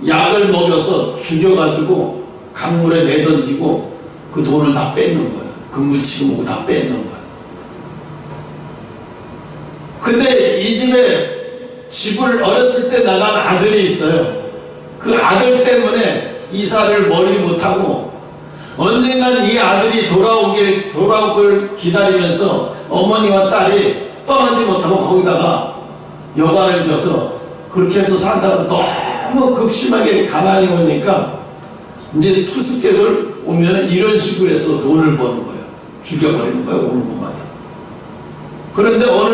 약을 먹여서 죽여가지고 강물에 내던지고 그 돈을 다 뺏는 거예요. 근무치고 뭐고 다 뺏는 거예요. 근데 이 집에 집을 어렸을 때 나간 아들이 있어요. 그 아들 때문에 이사를 멀리 못하고 언젠간 이 아들이 돌아오길 기다리면서 어머니와 딸이 떠나지 못하고 거기다가 여관을 지어서 그렇게 해서 산다가 너무 극심하게 가난이 오니까 이제 투숙객을 오면 이런 식으로 해서 돈을 버는 거예요. 죽여버리는 거예요. 오는 곳마다. 그런데 어느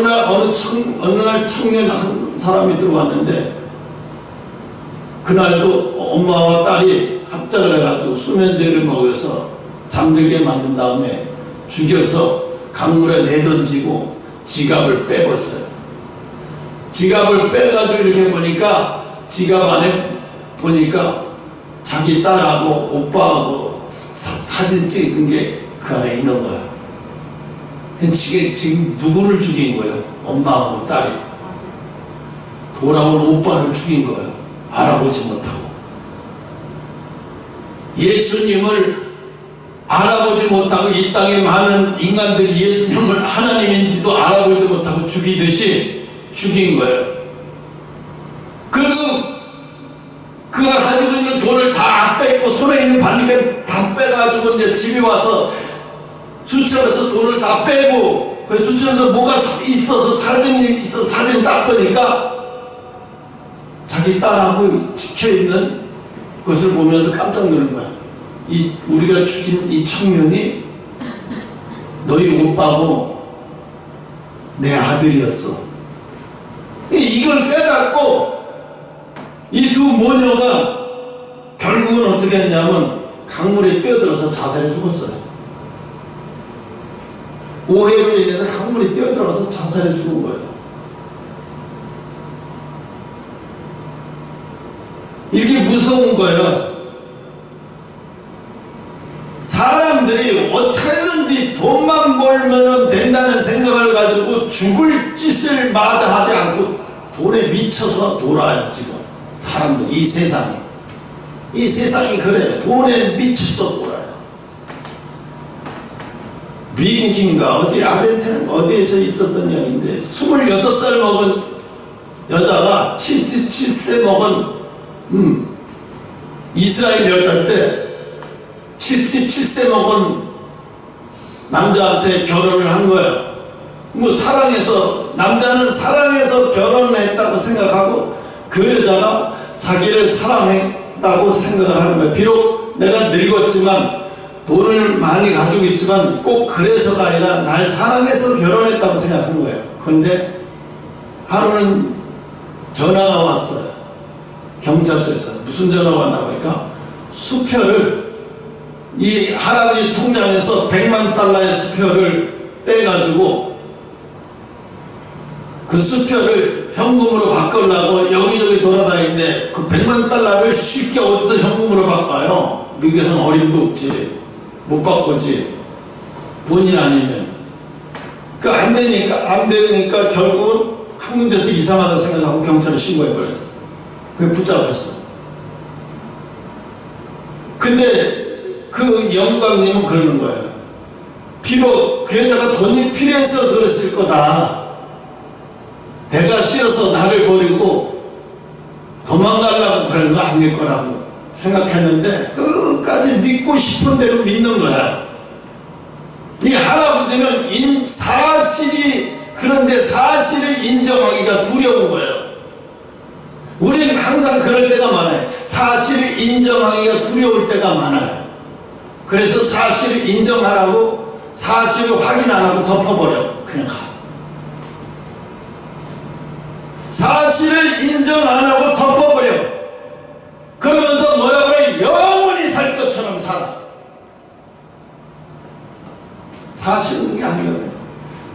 날 청년 한 사람이 들어왔는데 그날도 엄마와 딸이 합작을 해가지고 수면제를 먹여서 잠들게 만든 다음에 죽여서 강물에 내던지고 지갑을 빼버렸어요. 지갑을 빼가지고 이렇게 보니까 지갑 안에 보니까 자기 딸하고 오빠하고 사진 찍은 게 그 안에 있는 거야. 지금 누구를 죽인 거예요? 엄마하고 딸이. 돌아온 오빠를 죽인 거예요. 알아보지 못하고. 예수님을 알아보지 못하고 이 땅에 많은 인간들이 예수님을 하나님인지도 알아보지 못하고 죽이듯이 죽인 거예요. 그리고 그가 가지고 있는 돈을 다 뺏고 손에 있는 바니까 다 빼가지고 이제 집에 와서 수천에서 돈을 다 빼고 그 수천에서 뭐가 있어서 사진이 있어서 사진을 딱 보니까 자기 딸하고 찍혀있는 것을 보면서 깜짝 놀란 거야. 우리가 죽인 이 청년이 너희 오빠고 내 아들이었어. 이걸 깨닫고 이 두 모녀가 결국은 어떻게 했냐면 강물에 뛰어들어서 자살해 죽었어요. 오해로 인해서 강물에 뛰어들어서 자살해 죽은 거예요. 이게 무서운 거예요. 사람들이 어떻게든지 돈만 벌면 된다는 생각을 가지고 죽을 짓을 마다하지 않고 돈에 미쳐서 돌아요. 지금 사람들, 이 세상이 그래요. 돈에 미쳐서 돌아요. 미국인가 어디 아르헨티나 어디에서 있었던 이야기인데 26살 먹은 여자가 77세 먹은 이스라엘 여자인데 77세 먹은 남자한테 결혼을 한 거예요. 뭐 사랑해서, 남자는 사랑해서 결혼을 했다고 생각하고 그 여자가 자기를 사랑했다고 생각을 하는 거예요. 비록 내가 늙었지만 돈을 많이 가지고 있지만 꼭 그래서가 아니라 날 사랑해서 결혼했다고 생각한 거예요. 그런데 하루는 전화가 왔어요. 경찰서에서. 무슨 전화가 왔나 보니까 수표를, 이 할아버지 통장에서 100만 달러의 수표를 떼가지고 그 수표를 현금으로 바꾸려고 여기저기 돌아다니는데 그 100만 달러를 쉽게 어디서 현금으로 바꿔요? 미국에서는 어림도 없지. 못 바꾸지. 본인 아니면. 그 안 되니까 결국은 한 군데서 이상하다고 생각하고 경찰에 신고해버렸어. 그게 붙잡혔어. 근데 그 영광님은 그러는 거예요. 비록 그 여자가 돈이 필요해서 그랬을 거다. 내가 싫어서 나를 버리고 도망가려고 그런 거 아닐 거라고 생각했는데 끝까지 믿고 싶은 대로 믿는 거야. 이 할아버지는 그런데 사실을 인정하기가 두려운 거예요. 우리는 항상 그럴 때가 많아요. 사실을 인정하기가 두려울 때가 많아요. 그래서 사실을 인정하라고 사실을 확인 안 하고 덮어버려. 그냥 가. 사실을 인정 안 하고 덮어버려. 그러면서 뭐라 그래? 영원히 살 것처럼 살아. 사실은 그게 아니거든.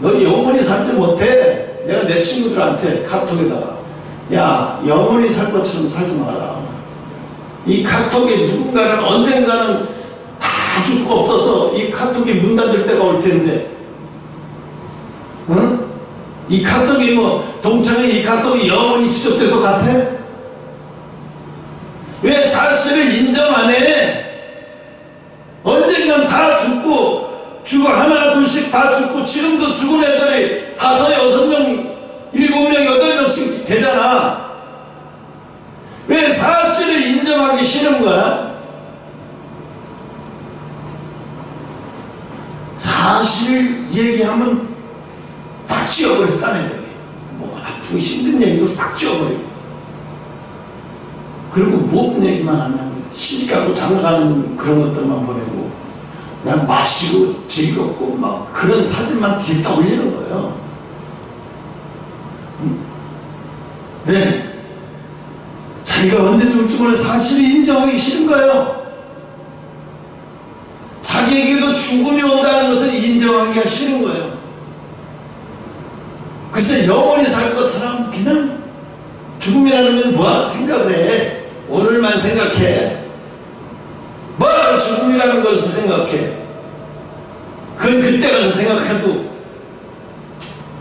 너 영원히 살지 못해. 내가 내 친구들한테 카톡에다가 야, 영원히 살 것처럼 살지 마라. 이 카톡에 누군가는 언젠가는 다 죽고 없어서 이 카톡이 문 닫을 때가 올 텐데, 응? 이 카톡이 뭐 동창회 이 카톡이 영원히 지속될 것 같아? 왜 사실을 인정 안 해? 언젠간 다 죽고 하나 둘씩 다 죽고, 지금도 죽은 애들이 5, 6명, 7명, 8명씩 되잖아. 왜 사실을 인정하기 싫은 거야? 사실 얘기하면 싹 지워버려. 딴 애들이 뭐 아프고 힘든 얘기도 싹 지워버리고, 그리고 모든 얘기만 안 하고 시집가고 장가가는 그런 것들만 보내고 그냥 마시고 즐겁고 막 그런 사진만 뒤에다 올리는 거예요. 네, 자기가 언제 죽을지 몰라 사실을 인정하기 싫은 거예요. 자기에게도 죽음이 온다는 것을 인정하기가 싫은 거예요. 그래서 영원히 살 것처럼 그냥 죽음이라는 것은 뭐하러 생각을 해? 오늘만 생각해. 뭐하러 죽음이라는 것을 생각해? 그건 그때 가서 생각해도,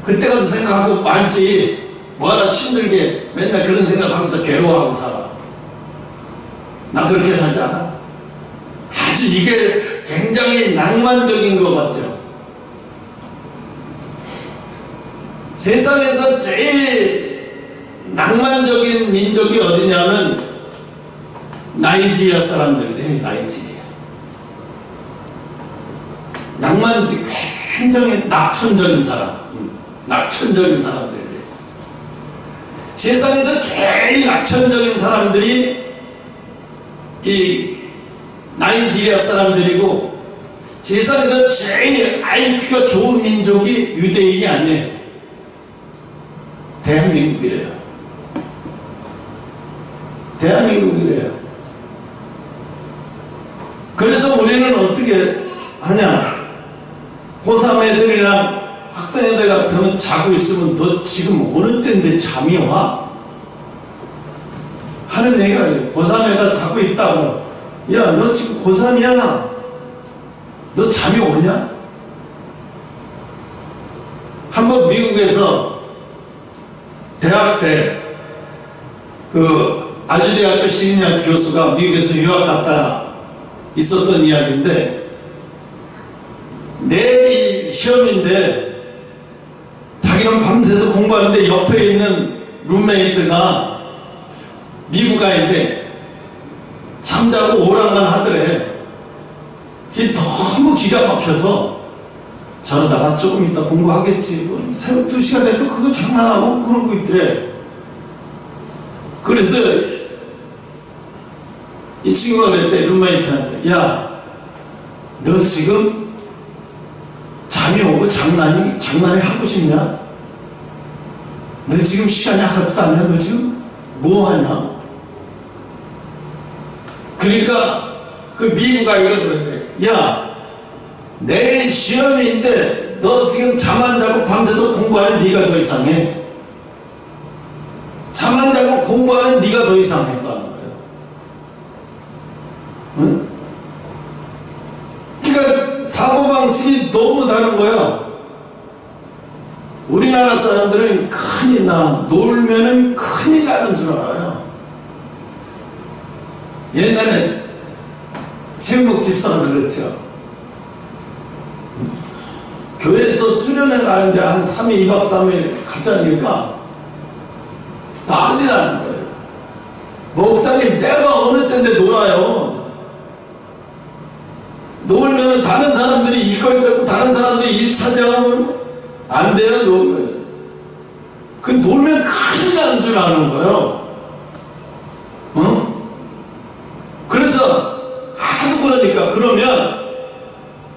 그때 가서 생각하고 말지, 뭐하러 힘들게 맨날 그런 생각하면서 괴로워하고 살아. 나 그렇게 살지 않아? 아주 이게 굉장히 낭만적인 거 같죠? 세상에서 제일 낭만적인 민족이 어디냐면 나이지리아 사람들이에요. 나이지리아. 낭만이 굉장히 낙천적인 사람, 낙천적인 사람들이에요. 세상에서 제일 낙천적인 사람들이 이 나이지리아 사람들이고, 세상에서 제일 IQ가 좋은 민족이 유대인이 아니에요. 대한민국이래요. 대한민국이래요. 그래서 우리는 어떻게 하냐? 고3 애들이랑 학생 애들 같으면 자고 있으면 너 지금 어느 때인데 잠이 와? 하는 얘기가 고3 애가 자고 있다고. 야, 너 지금 고3이야. 너 잠이 오냐? 한번 미국에서 대학 때 그 아주대학교 심리학 교수가 미국에서 유학 갔다 있었던 이야기인데, 내일 시험인데 자기는 밤새서 공부하는데 옆에 있는 룸메이트가 미국아인데 잠자고 오락만 하더래. 그게 너무 기가 막혀서 저러다가 조금 이따 공부하겠지, 뭐 새벽 2시간 돼도 그거 장난하고 그러고 있더래. 그래서 이 친구가 그랬대, 룸메이트한테. 야, 너 지금 잠이 오고 장난이 하고 싶냐? 너 지금 시간이 하나도 안 해? 너 지금 뭐 하냐? 그러니까 그 미국 아이가 그랬대. 야, 내일 시험인데 너 지금 잠 안 자고 밤새도 공부하는 네가 더 이상해. 잠 안 자고 공부하는 네가 더 이상해. 응? 그러니까 사고방식이 너무 다른 거예요. 우리나라 사람들은 큰일 나, 놀면은 큰일 나는 줄 알아요. 옛날에 최은복 집사가 그랬죠. 교회에서 수련회 가는데 한 3일, 2박 3일 갔자니까 난리 나는 거예요. 목사님, 내가 어느 때인데 놀아요. 놀면은 다른 사람들이 일거리 뺏고 다른 사람들이 일 차지하면 안 돼요. 놀면 그 놀면 큰일 나는 줄 아는 거예요. 어?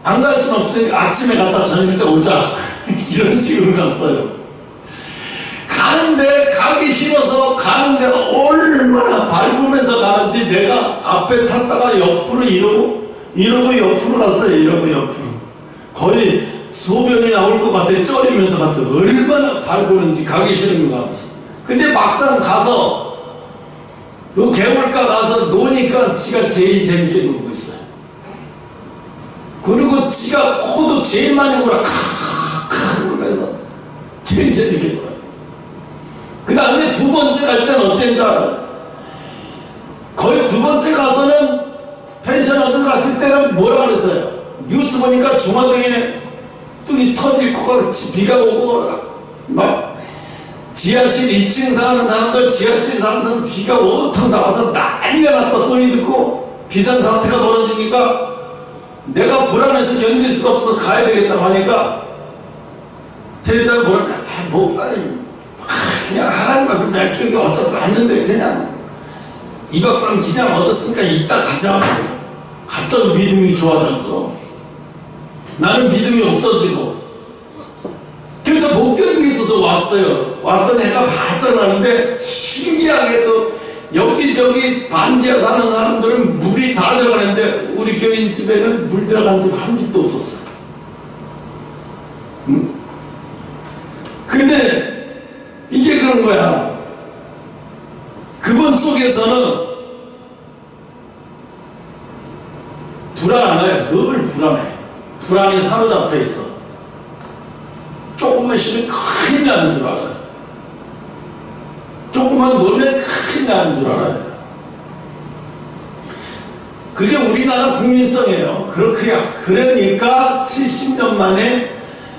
안 갈 수는 없으니까 아침에 갔다 저녁 때 오자. 이런 식으로 갔어요. 가는데 가기 싫어서 가는데 얼마나 밟으면서 가는지 내가 앞에 탔다가 옆으로 이러고 옆으로 갔어요. 이러고 옆으로. 거의 소변이 나올 것 같아. 쩔이면서 갔어. 얼마나 밟으는지 가기 싫은 거 가면서. 근데 막상 가서 그 개울가 가서 노니까 지가 제일 재밌게 놀고 있어요. 그리고 지가 코도 제일 많이 울어. 칵칵 울면서 제일 재밌게 놀아요. 그 다음에 두 번째 갈 때는 어땠는 줄 알아요? 거의 두 번째 가서는 펜션 어디 갔을 때는 뭐라 그랬어요? 뉴스 보니까 중화동에 뚝이 터질 것 같이 비가 오고 막 지하실 2층 사는 사람들 지하실 사는 사람들 비가 온통 나와서 난리가 났다 소리 듣고 비상사태가 벌어지니까 내가 불안해서 견딜 수가 없어서 가야 되겠다고 하니까 대자가 뭐랄까 목사님 그냥 하나님 앞에 맡기는 게 어차피 없는데 그냥 2박 3일 그냥 얻었으니까 이따 가자. 갑자기 믿음이 좋아졌어. 나는 믿음이 없어지고 그래서 못 견디고 있어서 왔어요. 왔던 애가 바짝 나는데 신기하게도 여기저기 반지하 사는 사람들은 물이 다 들어가는데 우리 교인 집에는 물 들어간 집 한 집도 없었어요. 근데 이게 그런 거야. 그분 속에서는 불안한 거야. 늘 불안해. 불안이 사로잡혀 있어. 조금만 쉬면 큰일 나는 줄 알아요. 조금만 놀면 큰일 나는 줄 알아요. 그게 우리나라 국민성이에요. 그러니까 70년 만에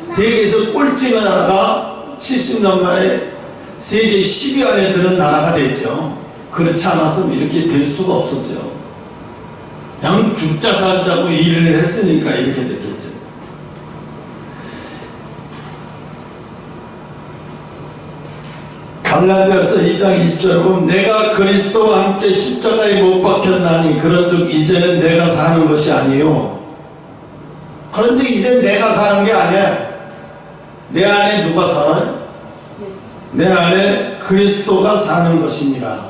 세계에서 꼴찌가 나라가 70년 만에 세계 10위 안에 드는 나라가 됐죠. 그렇지 않았으면 이렇게 될 수가 없었죠. 그냥 죽자 살자고 일을 했으니까 이렇게 됐겠죠. 갈라디아서 2장 20절에 보면 내가 그리스도와 함께 십자가에 못 박혔나니 그런즉 이제는 내가 사는 것이 아니요. 그런즉 이제 내가 사는 게 아니야. 내 안에 누가 살아요? 내 안에 그리스도가 사는 것이니라.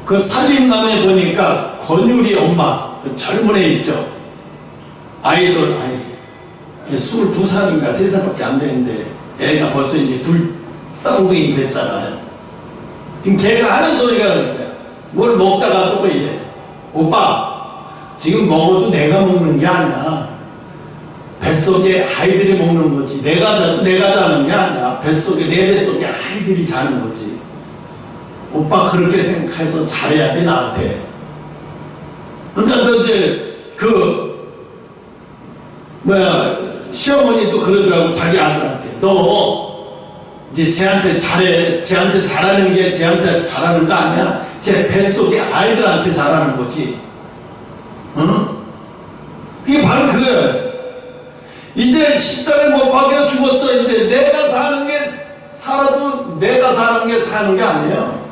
그 살림남에 보니까 권율이 엄마, 그 젊은 애 있죠. 아이돌, 22살인가 3살밖에 안 되는데 애가 벌써 이제 둘 쌍둥이 됐잖아요. 지금 걔가 하는 소리가 그렇게 뭘 먹다가 또 이래. 오빠, 지금 먹어도 내가 먹는 게 아니야. 뱃속에 아이들이 먹는 거지. 내가 자는 게 아니야. 내 뱃속에 아이들이 자는 거지. 오빠 그렇게 생각해서 잘해야 돼 나한테. 그러니까 너 이제 시어머니도 그러더라고 자기 아들한테. 너 이제 쟤한테 잘해. 쟤한테 잘하는 게 쟤한테 잘하는 거 아니야. 쟤 뱃속에 아이들한테 잘하는 거지. 응? 그게 바로 그거야. 이제 십자가에 못 박혀 죽었어. 이제 내가 사는 게 살아도 내가 사는 게 사는 게 아니에요.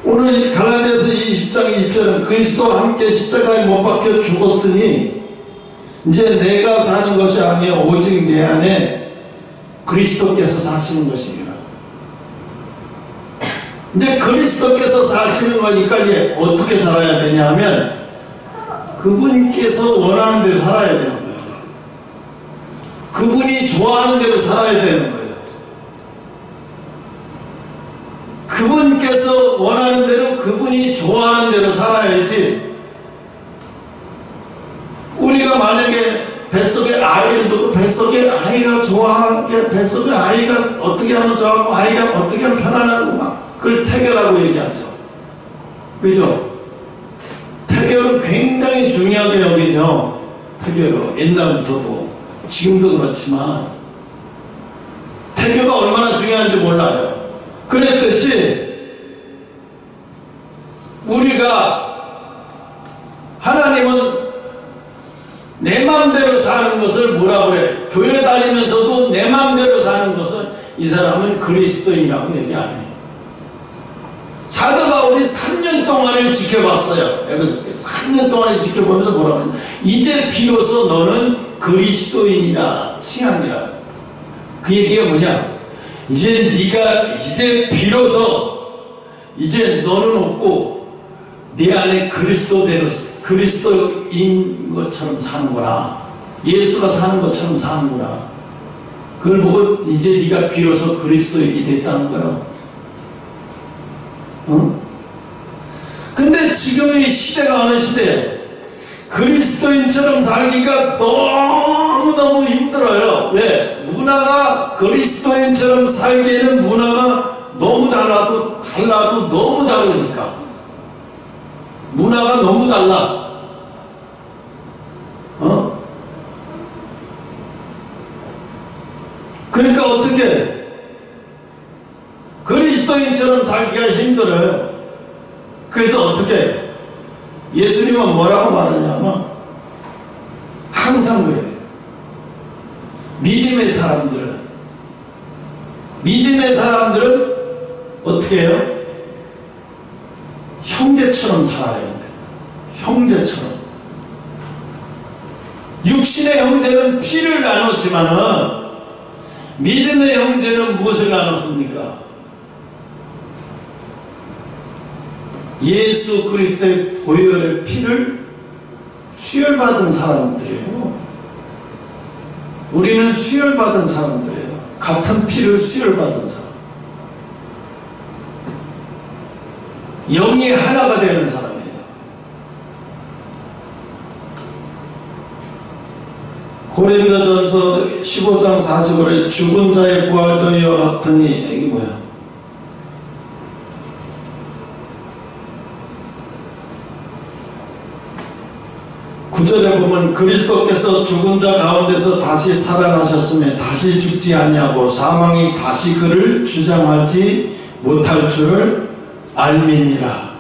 오늘 이 갈라디아서 20장 20절은 그리스도와 함께 십자가에 못 박혀 죽었으니 이제 내가 사는 것이 아니요 오직 내 안에 그리스도께서 사시는 것입니다. 이제 그리스도께서 사시는 거니까 이제 어떻게 살아야 되냐 하면 그분께서 원하는 대로 살아야 되는 거예요. 그분이 좋아하는 대로 살아야 되는 거예요. 그분께서 원하는 대로 그분이 좋아하는 대로 살아야지. 우리가 만약에 뱃속에 아이를 두고 뱃속에 아이가 좋아하게 뱃속에 아이가 어떻게 하면 좋아하고 아이가 어떻게 하면 편안하고 막 그걸 태교라고 얘기하죠. 그죠? 태교를 굉장히 중요하게 여기죠. 태교로 옛날부터도 지금도 그렇지만 태교가 얼마나 중요한지 몰라요. 그랬듯이 우리가 하나님은 내 마음대로 사는 것을 뭐라고 그래? 교회 다니면서도 내 마음대로 사는 것을 이 사람은 그리스도인이라고 얘기 안 해요. 사도 바울이 3년 동안을 지켜봤어요. 에베소 3년 동안을 지켜보면서 뭐라고 하냐, 이제 비로소 너는 그리스도인이라 칭하니라. 그 얘기가 뭐냐, 이제 비로소 이제 너는 없고 네 안에 그리스도인 것처럼 사는구나, 예수가 사는 것처럼 사는구나. 그걸 보고 이제 네가 비로소 그리스도인이 됐다는 거예요. 근데 지금의 시대가 어느 시대예요? 그리스도인처럼 살기가 너무너무 힘들어요. 왜? 문화가 그리스도인처럼 살기에는 문화가 너무 달라도 너무 다르니까. 문화가 너무 달라. 그러니까 어떻게 그리스도인처럼 살기가 힘들어요. 그래서 어떻게 예수님은 뭐라고 말하냐면 항상 그래요. 믿음의 사람들은 어떻게 해요? 형제처럼 살아야 돼요. 형제처럼. 육신의 형제는 피를 나눴지만은 믿음의 형제는 무엇을 나눴습니까? 예수 그리스도의 보혈의 피를 수혈받은 사람들이에요. 우리는 수혈받은 사람들이에요. 같은 피를 수혈받은 사람. 영이 하나가 되는 사람이에요. 고린도전서 15장 45절에 죽은 자의 부활도 이와 같으니, 이게 뭐야? 구절에 보면 그리스도께서 죽은 자 가운데서 다시 살아나셨으며 다시 죽지 아니하고 사망이 다시 그를 주장하지 못할 줄을 알미니라.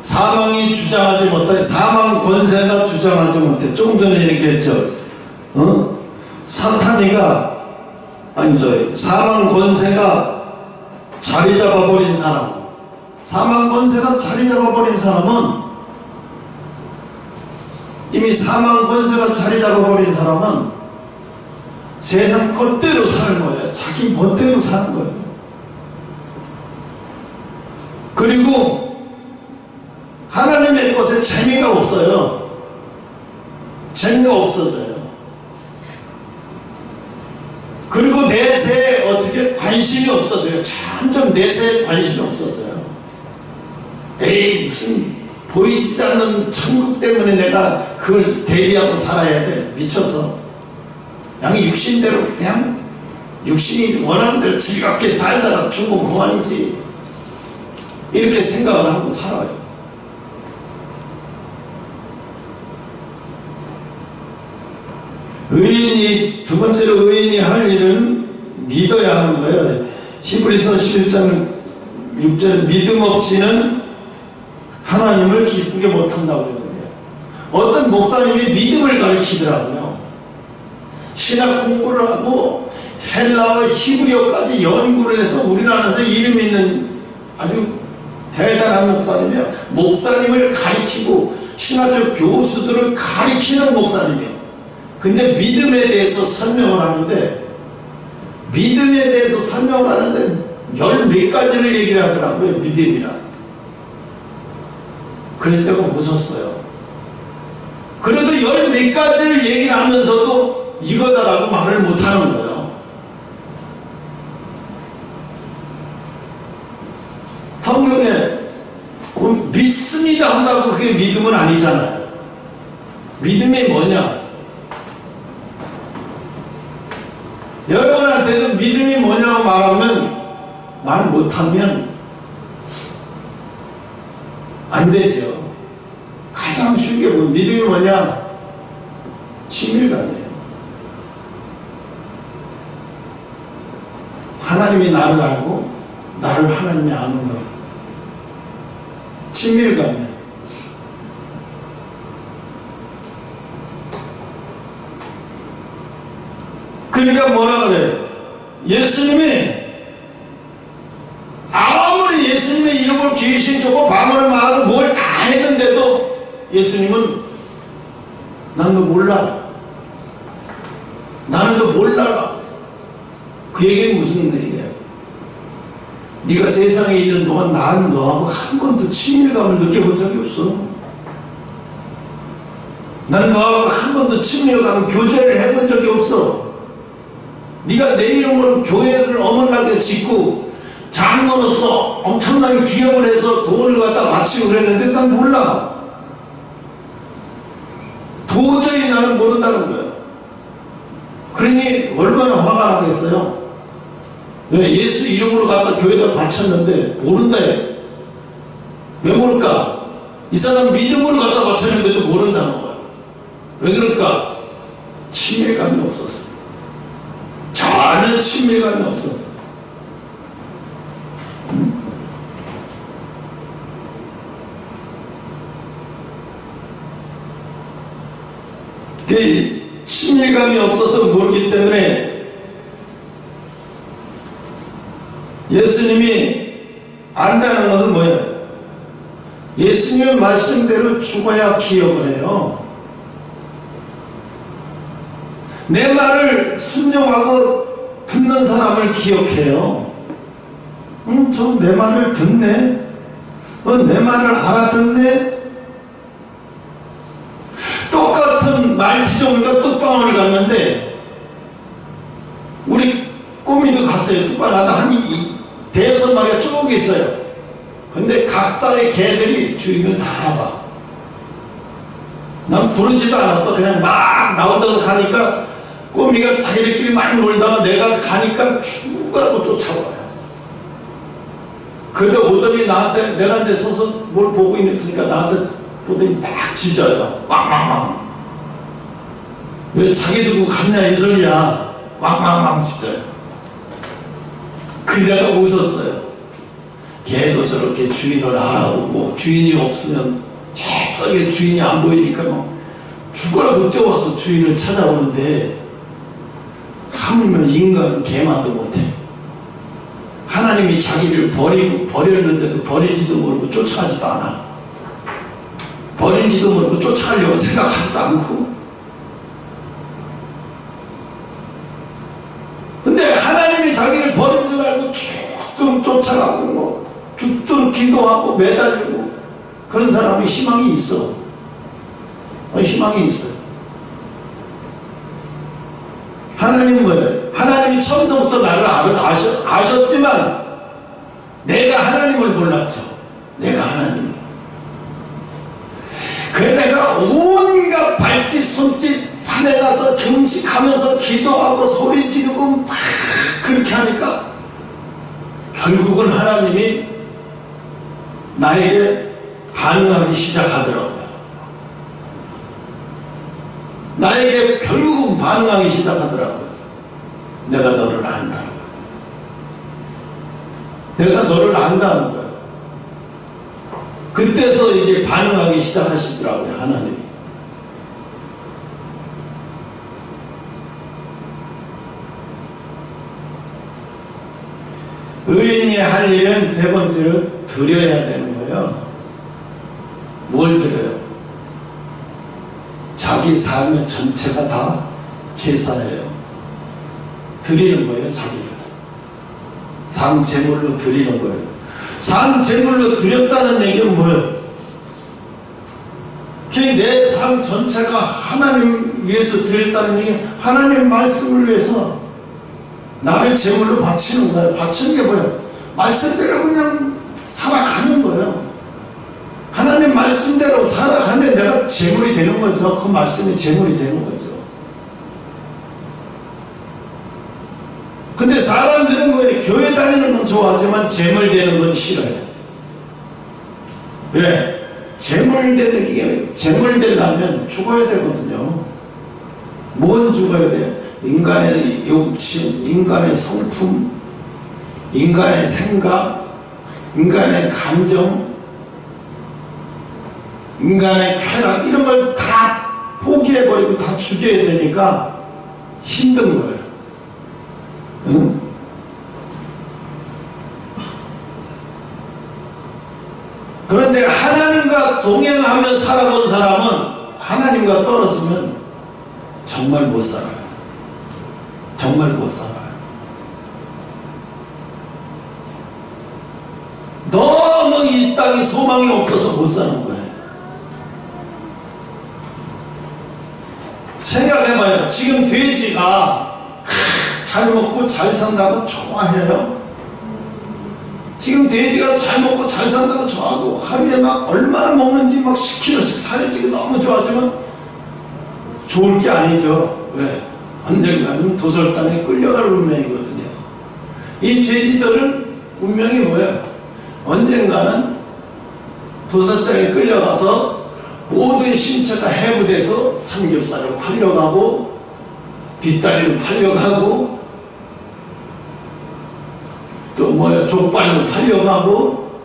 사망이 주장하지 못해, 사망 권세가 주장하지 못해. 조금 전에 얘기했죠. 사망 권세가 자리 잡아버린 사람, 사망 권세가 자리 잡아버린 사람은, 이미 사망 권세가 자리 잡아버린 사람은 세상 것대로 사는 거예요. 자기 멋대로 사는 거예요. 그리고 하나님의 것에 재미가 없어요. 재미가 없어져요. 그리고 내세에 어떻게 관심이 없어져요. 점점 내세에 관심이 없어져요. 에이, 무슨 보이지도 않는 천국 때문에 내가 그걸 대비하고 살아야 돼. 미쳐서. 그냥 육신대로, 그냥 육신이 원하는 대로 즐겁게 살다가 죽으면 그만이지. 이렇게 생각을 하고 살아요. 의인이, 두 번째로 의인이 할 일은 믿어야 하는 거예요. 히브리서 11장 6절, 믿음 없이는 하나님을 기쁘게 못한다고 그러는데요. 어떤 목사님이 믿음을 가르치더라고요. 신학 공부를 하고 헬라와 히브리어까지 연구를 해서 우리나라에서 이름 있는 아주 대단한 목사님이에요. 목사님을 가르치고 신학교 교수들을 가르치는 목사님이에요. 근데 믿음에 대해서 설명을 하는데, 열 몇 가지를 얘기를 하더라고요. 믿음이란. 그래서 내가 웃었어요. 그래도 열 몇 가지를 얘기를 하면서도 이거다라고 말을 못하는 거예요. 성경에 믿습니다 한다고 그게 믿음은 아니잖아요. 믿음이 뭐냐? 여러분한테도 믿음이 뭐냐고 말 못하면 안 되죠. 가장 쉬운 게 믿음이 뭐냐? 친밀감이에요. 하나님이 나를 알고 나를 하나님이 아는 거예요. 친밀감이에요. 그러니까 뭐라 그래요? 예수님이 이름으로 귀신 쫓고 방언을 말하고 뭘 다 했는데도 예수님은 난 너 몰라. 나는 너 몰라라. 그 얘기는 무슨 얘기야? 네가 세상에 있는 동안 나는 너하고 한 번도 친밀감을 느껴본 적이 없어. 난 너하고 한 번도 친밀감을 교제를 해본 적이 없어. 네가 내 이름으로 교회를 어머나게 짓고 장로로서 엄청나게 기업을 해서 돈을 갖다 바치고 그랬는데 난 몰라. 도저히 나는 모른다는 거야. 그러니 얼마나 화가 나겠어요. 왜? 예수 이름으로 갖다 교회에다 바쳤는데 모른다 해. 왜 모를까? 이 사람 믿음으로 갖다 바쳤는데도 모른다는 거야. 왜 그럴까? 친밀감이 없었어. 전혀 친밀감이 없었어. 그 친밀감이 없어서 모르기 때문에 예수님이 안다는 것은 뭐예요? 예수님의 말씀대로 죽어야 기억을 해요. 내 말을 순종하고 듣는 사람을 기억해요. 저 내 말을 듣네? 내 말을 알아듣네? 똑같은 말티종이가 뚝방을 갔는데 우리 꼬미도 갔어요. 뚝방 가다 한 대여섯 마리가 쭉 있어요. 근데 각자의 개들이 주인을 다 알아봐. 난 부르지도 않았어. 그냥 막 나오다가 가니까 꼬미가 자기들끼리 많이 놀다가 내가 가니까 죽으라고 쫓아와요. 그런데 오더니 나한테, 내가 이제 서서 뭘 보고 있으니까 나한테 보더니 막 짖어요. 왕왕왕. 왜 자기 두고 갔냐 이 소리야. 왕왕왕 짖어요. 그래가 웃었어요. 개도 저렇게 주인을 알아보고 주인이 없으면 잽싸게 주인이 안 보이니까 막 죽으라고 뛰어와서 주인을 찾아오는데 하물며 인간은 개만도 못해. 하나님이 자기를 버렸는데도 버린지도 모르고 쫓아가지도 않아. 버린지도 모르고 쫓아가려고 생각하지도 않고. 근데 하나님이 자기를 버린 줄 알고 죽도록 쫓아가고 뭐 죽도록 기도하고 매달리고 그런 사람이 희망이 있어. 희망이 있어. 하나님은 뭐예요? 하나님이 처음부터 나를 아셨지만 내가 하나님을 몰랐죠. 내가 하나님을. 그래 내가 온갖 발짓 손짓 산에 가서 금식하면서 기도하고 소리 지르고 막 그렇게 하니까 결국은 하나님이 나에게 반응하기 시작하더라고요. 나에게 결국은 반응하기 시작하더라고요. 내가 너를 안다는 거야. 내가 너를 안다는 거야. 그때서 이제 반응하기 시작하시더라고요. 하나님이. 의인이 할 일은 세 번째로 드려야 되는 거예요. 뭘 드려요? 자기 삶의 전체가 다 제사예요. 드리는 거예요. 자기를 산 제물로 드리는 거예요. 산 제물로 드렸다는 얘기는 뭐예요? 내 삶 전체가 하나님 위해서 드렸다는 얘기, 하나님 말씀을 위해서 나를 제물로 바치는 거예요. 바치는 게 뭐예요? 말씀대로 그냥 살아가는 거예요. 하나님 말씀대로 살아가면 내가 제물이 되는 거죠. 그 말씀이 제물이 되는 거죠. 근데 사람들은 뭐예요? 교회 다니는 건 좋아하지만 제물 되는 건 싫어요. 왜? 제물 되려면 죽어야 되거든요. 뭔 죽어야 돼요? 인간의 욕심, 인간의 성품, 인간의 생각, 인간의 감정, 인간의 쾌락, 이런 걸 다 포기해버리고 다 죽여야 되니까 힘든 거예요. 응? 돼지와 동행하며 살아본 사람은 하나님과 떨어지면 정말 못 살아요. 정말 못 살아요. 너무 이 땅에 소망이 없어서 못 사는 거예요. 생각해봐요. 지금 돼지가 잘 먹고 잘 산다고 좋아해요? 지금 돼지가 잘 먹고 잘 산다고 좋아하고 하루에 막 얼마나 먹는지 막 10kg씩 살이 찌고 너무 좋아하지만 좋을 게 아니죠. 왜? 언젠가는 도살장에 끌려갈 운명이거든요. 이 돼지들은 운명이 뭐예요? 언젠가는 도살장에 끌려가서 모든 신체가 해부돼서 삼겹살로 팔려가고 뒷다리로 팔려가고 또 뭐야 족발로 팔려가고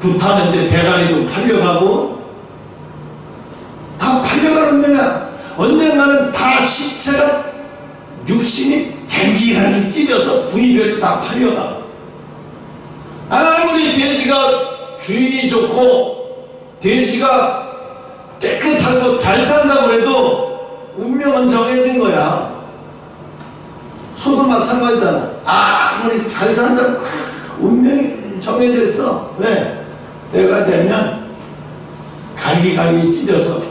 굿하는데 대가리도 팔려가고 다 팔려가는 거야. 언젠가는 다 신체가 육신이 쟁기하게 찢어서 부위별로 다 팔려가. 아무리 돼지가 주인이 좋고 돼지가 깨끗하고 잘 산다고 해도 운명은 정해진 거야. 소도 마찬가지잖아. 아무리 잘 산다고 운명이 정해져 있어. 왜? 때가 되면 갈기갈기 찢어서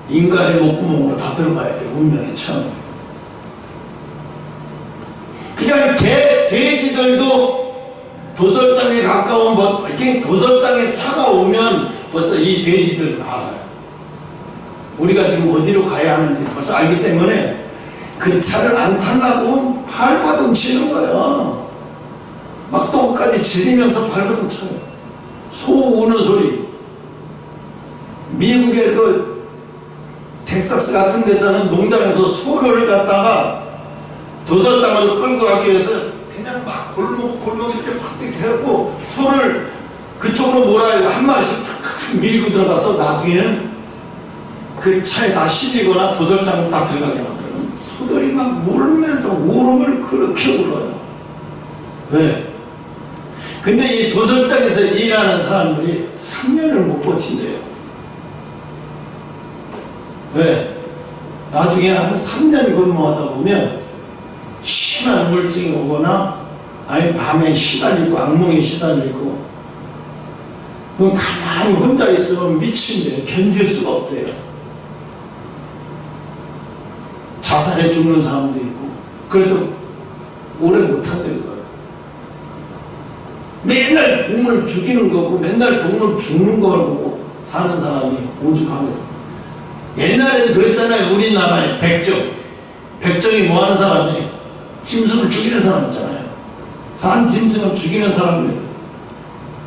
인간의 목구멍으로 다 들어가야 돼. 운명의 처음. 그냥 돼지들도 도살장에 가까운 이렇게 도살장에 차가 오면 벌써 이 돼지들은 알아요. 우리가 지금 어디로 가야 하는지 벌써 알기 때문에 그 차를 안 타려고 발버둥 치는 거예요. 막 똥까지 지리면서 발버둥 쳐요. 소 우는 소리. 미국의 그 텍사스 같은 데서는 농장에서 소를 갖다가 도살장으로 끌고 가기 위해서 그냥 막 골목 이렇게 막 이렇게 해갖고 소를 그쪽으로 몰아야 한 마리씩 탁 밀고 들어가서 나중에는 그 차에 다 실리거나 도살장으로 다 들어가게 만들어요. 소들이 막 울면서 울음을 그렇게 울어요. 왜? 근데 이 도살장에서 일하는 사람들이 3년을 못 버틴대요. 왜? 나중에 한 3년 근무하다 보면 심한 우울증이 오거나 아니 밤에 시달리고 악몽에 시달리고 그럼 가만히 혼자 있으면 미친대요. 견딜 수가 없대요. 자살해 죽는 사람도 있고 그래서 오래 못한대요. 맨날 동물 죽이는 거고 맨날 동물 죽는 걸 보고 사는 사람이 오죽하겠어. 옛날에는 그랬잖아요. 우리나라에 백정이 뭐하는 사람이 짐승을 죽이는 사람 있잖아요. 산 짐승을 죽이는 사람이에요.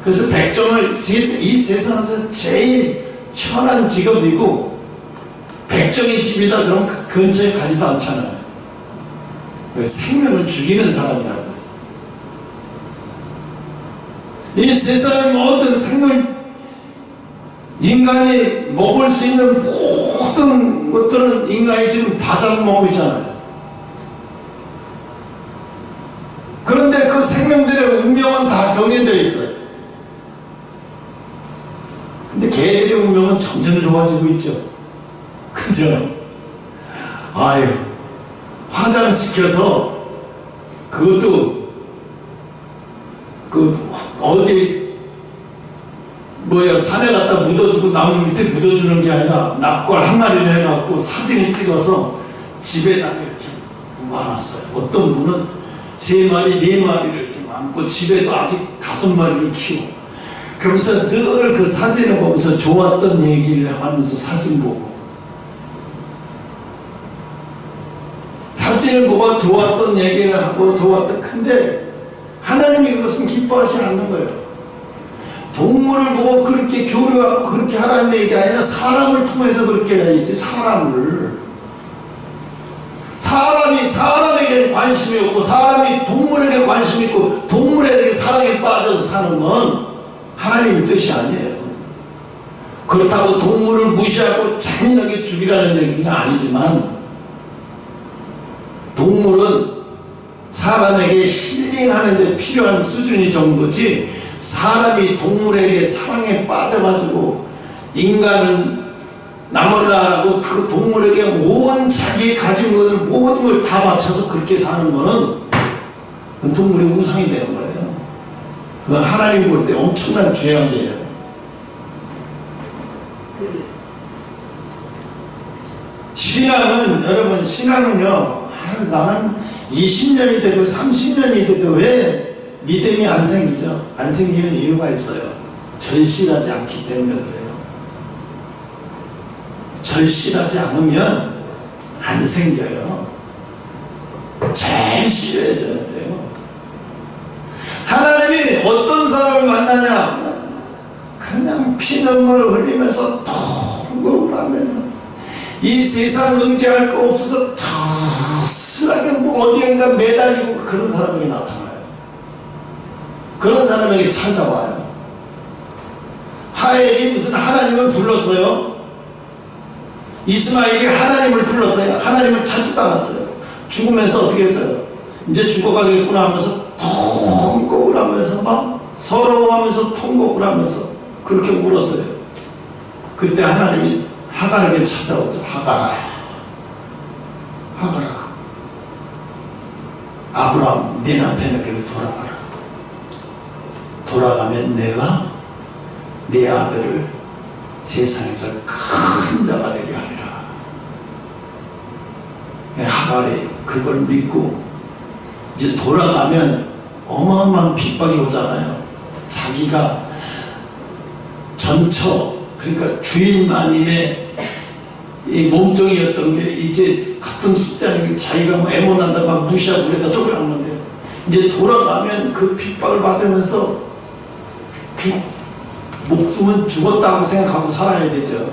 그래서 백정을 이 세상에서 제일 천한 직업이고 백정의 집이다 그러면 그 근처에 가지도 않잖아요. 생명을 죽이는 사람이라고. 이 세상의 모든 생명, 인간이 먹을 수 있는 모든 것들은 인간이 지금 다 잡아먹고 있잖아요. 그런데 그 생명들의 운명은 다 정해져 있어요. 근데 개들의 운명은 점점 좋아지고 있죠. 그죠? 아유, 화장시켜서 그것도 어디 산에 갖다 묻어주고 나무 밑에 묻어주는 게 아니라 납골 한 마리를 해갖고 사진을 찍어서 집에다가 이렇게 많았어요. 어떤 분은 3마리, 4마리를 이렇게 많고 집에도 아직 5마리를 키워. 그러면서 늘 그 사진을 보면서 좋았던 얘기를 하면서 사진 보고 사진을 보고 좋았던 얘기를 하고 좋았던. 근데 하나님이 그것은 기뻐하지 않는 거예요. 동물을 보고 그렇게 교류하고 그렇게 하라는 얘기가 아니라 사람을 통해서 그렇게 해야지. 사람이 사람에게 관심이 없고 사람이 동물에게 관심이 있고 동물에게 사랑에 빠져서 사는 건 하나님의 뜻이 아니에요. 그렇다고 동물을 무시하고 잔인하게 죽이라는 얘기가 아니지만 동물은 사람에게 힐링하는 데 필요한 수준이 정도지 사람이 동물에게 사랑에 빠져가지고 인간은 나몰라라고 그 동물에게 온 자기 가진 것을 모든 걸 다 바쳐서 그렇게 사는 거는 그 동물의 우상이 되는 거예요. 그건 하나님 볼 때 엄청난 죄악이에요. 신앙은, 여러분, 신앙은요, 나는 20년이 돼도 30년이 돼도 왜 믿음이 안 생기죠? 안 생기는 이유가 있어요. 절실하지 않기 때문에 그래요. 절실하지 않으면 안 생겨요. 절실해져야 돼요. 하나님이 어떤 사람을 만나냐? 그냥 피눈물 흘리면서 통곡을 하면서 이 세상 응지할 거 없어서 털스하게 뭐 어디인가 매달리고 그런 사람에게 나타나요. 그런 사람에게 찾아와요. 하엘이 무슨 하나님을 불렀어요? 이스마엘이 하나님을 불렀어요. 하나님을 찾지도 않았어요. 죽으면서 어떻게 했어요? 이제 죽어가겠구나 하면서 통곡을 하면서 막 서러워하면서 통곡을 하면서 그렇게 울었어요. 그때 하나님이 하갈에게 찾아오죠. 하갈아, 아브라함 네 남편에게 돌아가라. 돌아가면 내가 네 아들을 세상에서 큰 자가 되게 하리라. 하갈이 그걸 믿고 이제 돌아가면 어마어마한 핍박이 오잖아요. 자기가 전처, 그러니까 주인 마님의 이 몸종이었던 게 이제 같은 숫자는 자기가 뭐 애모난다 막 무시하고 그래다 쫓겨났는데 이제 돌아가면 그 핍박을 받으면서 목숨은 죽었다고 생각하고 살아야 되죠.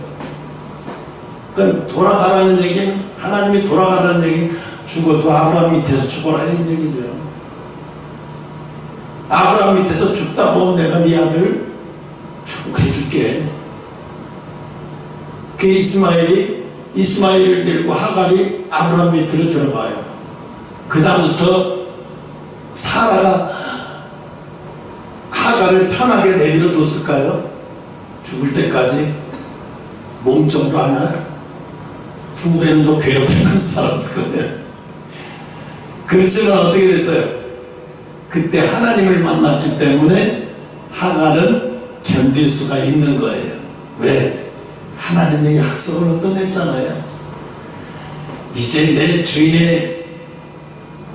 그러니까 돌아가라는 얘기는, 하나님이 돌아가라는 얘기는 죽어서 아브라함 밑에서 죽어라 이런 얘기죠. 아브라함 밑에서 죽다 보면 내가 네 아들 축복해줄게. 그 이스마엘을 데리고 하갈이 아브라함 밑으로 들어가요. 그 다음부터 사라가 하갈을 편하게 내버려 뒀을까요? 죽을 때까지 몸종도 하나 두 배는 더 괴롭히면서 살았을 거예요. 그렇지만 어떻게 됐어요? 그때 하나님을 만났기 때문에 하갈은 견딜 수가 있는 거예요. 왜? 하나님의 약속을 얻어냈잖아요. 이제 내 주인의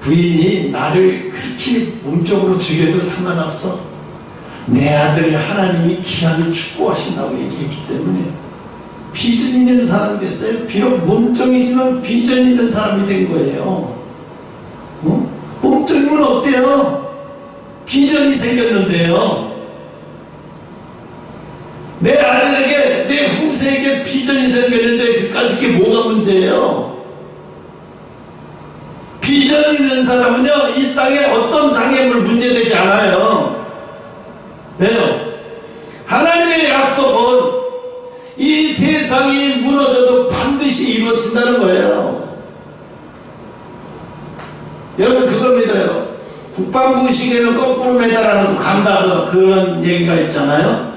부인이 나를 그렇게 몸쪽으로 죽여도 상관없어. 내 아들을 하나님이 귀하게 축복하신다고 얘기했기 때문에 비전 있는 사람이 됐어요. 비록 몸종이지만 비전 있는 사람이 된 거예요. 몸종이면 어때요? 비전이 생겼는데요. 내 아들에게, 내 후세에게 비전이 생겼는데 그까짓 게 뭐가 문제예요? 비전 있는 사람은요, 이 땅에 어떤 장애물 문제되지 않아요. 왜요? 하나님의 약속은 이 세상이 무너져도 반드시 이루어진다는 거예요. 여러분 그걸 믿어요. 국방부 시계는 거꾸로 매달아도 간다, 그런 얘기가 있잖아요.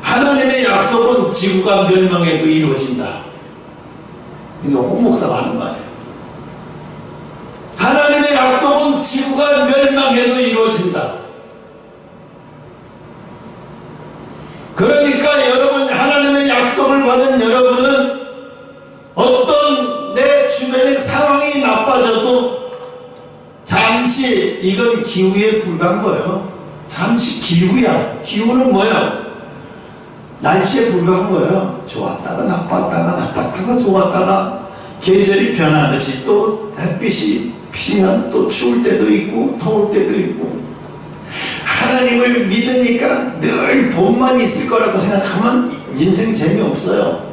하나님의 약속은 지구가 멸망해도 이루어진다. 이거 홍 목사가 하는 말이에요. 하나님의 약속은 지구가 멸망해도 이루어진다. 그러니까 여러분, 하나님의 약속을 받은 여러분은 어떤 내 주변의 상황이 나빠져도 잠시, 이건 기후에 불과한 거예요. 잠시 기후야. 기후는 뭐야? 날씨에 불과한 거예요. 좋았다가 나빴다가 좋았다가 계절이 변하듯이 또 햇빛이 피면 또 추울 때도 있고 더울 때도 있고, 하나님을 믿으니까 늘 봄만 있을 거라고 생각하면 인생 재미없어요.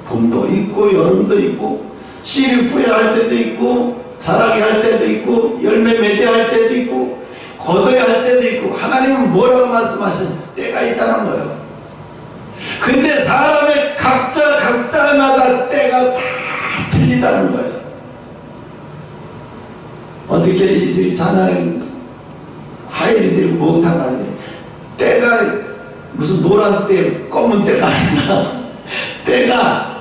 봄도 있고 여름도 있고 씨를 뿌려야 할 때도 있고 자라게 할 때도 있고 열매 맺어야 할 때도 있고 거둬야 할 때도 있고, 하나님은 뭐라고 말씀하시는 때가 있다는 거예요. 근데 사람의 각자마다 때가 다 틀리다는 거예요. 어떻게 이제 자녀 하엘이 되고 목욕탕 가는데 때가 무슨 노란 때, 검은 때가 아니라 때가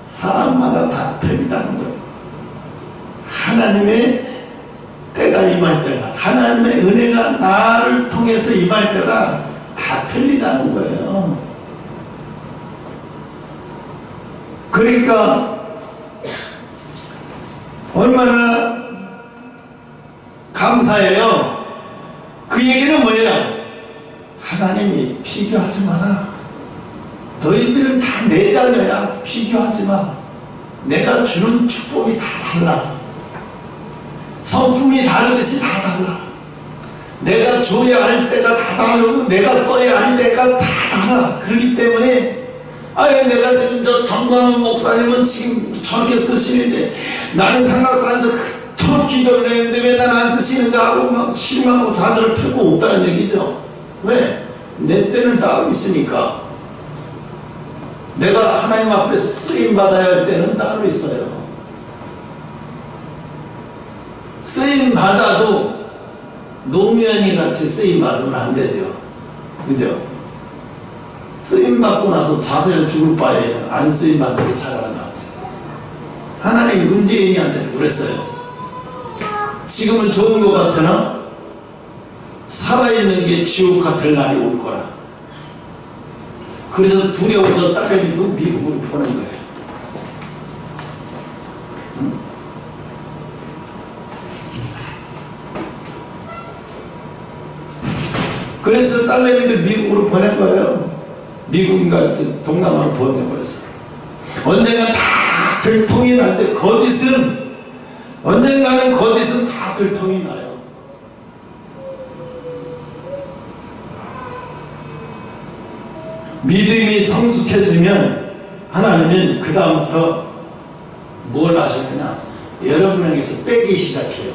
사람마다 다 틀리다는 거예요. 하나님의 때가 임할 때가, 하나님의 은혜가 나를 통해서 임할 때가 다 틀리다는 거예요. 그러니까 얼마나 감사해요. 그 얘기는 뭐예요? 하나님이 비교하지 마라. 너희들은 다 내 자녀야. 비교하지 마. 내가 주는 축복이 다 달라. 성품이 다르듯이 다 달라. 내가 줘야 할 때가 다 다르고 내가 써야 할 때가 다 달라. 그렇기 때문에 내가 지금 저 정관원 목사님은 지금 저렇게 쓰시는데 나는 삼각산에서 그토록 기도를 했는데 왜 난 안 쓰시는가 하고 막 실망하고 좌절을 펴고 없다는 얘기죠. 왜? 내 때는 따로 있으니까. 내가 하나님 앞에 쓰임받아야 할 때는 따로 있어요. 쓰임받아도 노무현이 같이 쓰임받으면 안 되죠. 그죠? 쓰임받고 나서 자세를 죽을 바에 안 쓰임받는 게 차라리 낫지. 하나님이 문재인이한테 그랬어요. 지금은 좋은 것 같으나 살아있는 게 지옥 같을 날이 올 거라. 그래서 두려워서 딸내미도 미국으로 보낸 거예요. 그래서 딸내미도 미국으로 보낸 거예요. 미국인가 동남아로 보내버렸어요. 언젠가 다 들통이 나는데 거짓은, 언젠가는 거짓은 다 들통이 나요. 믿음이 성숙해지면 하나님은 그 다음부터 뭘 하시느냐, 여러분에게서 빼기 시작해요.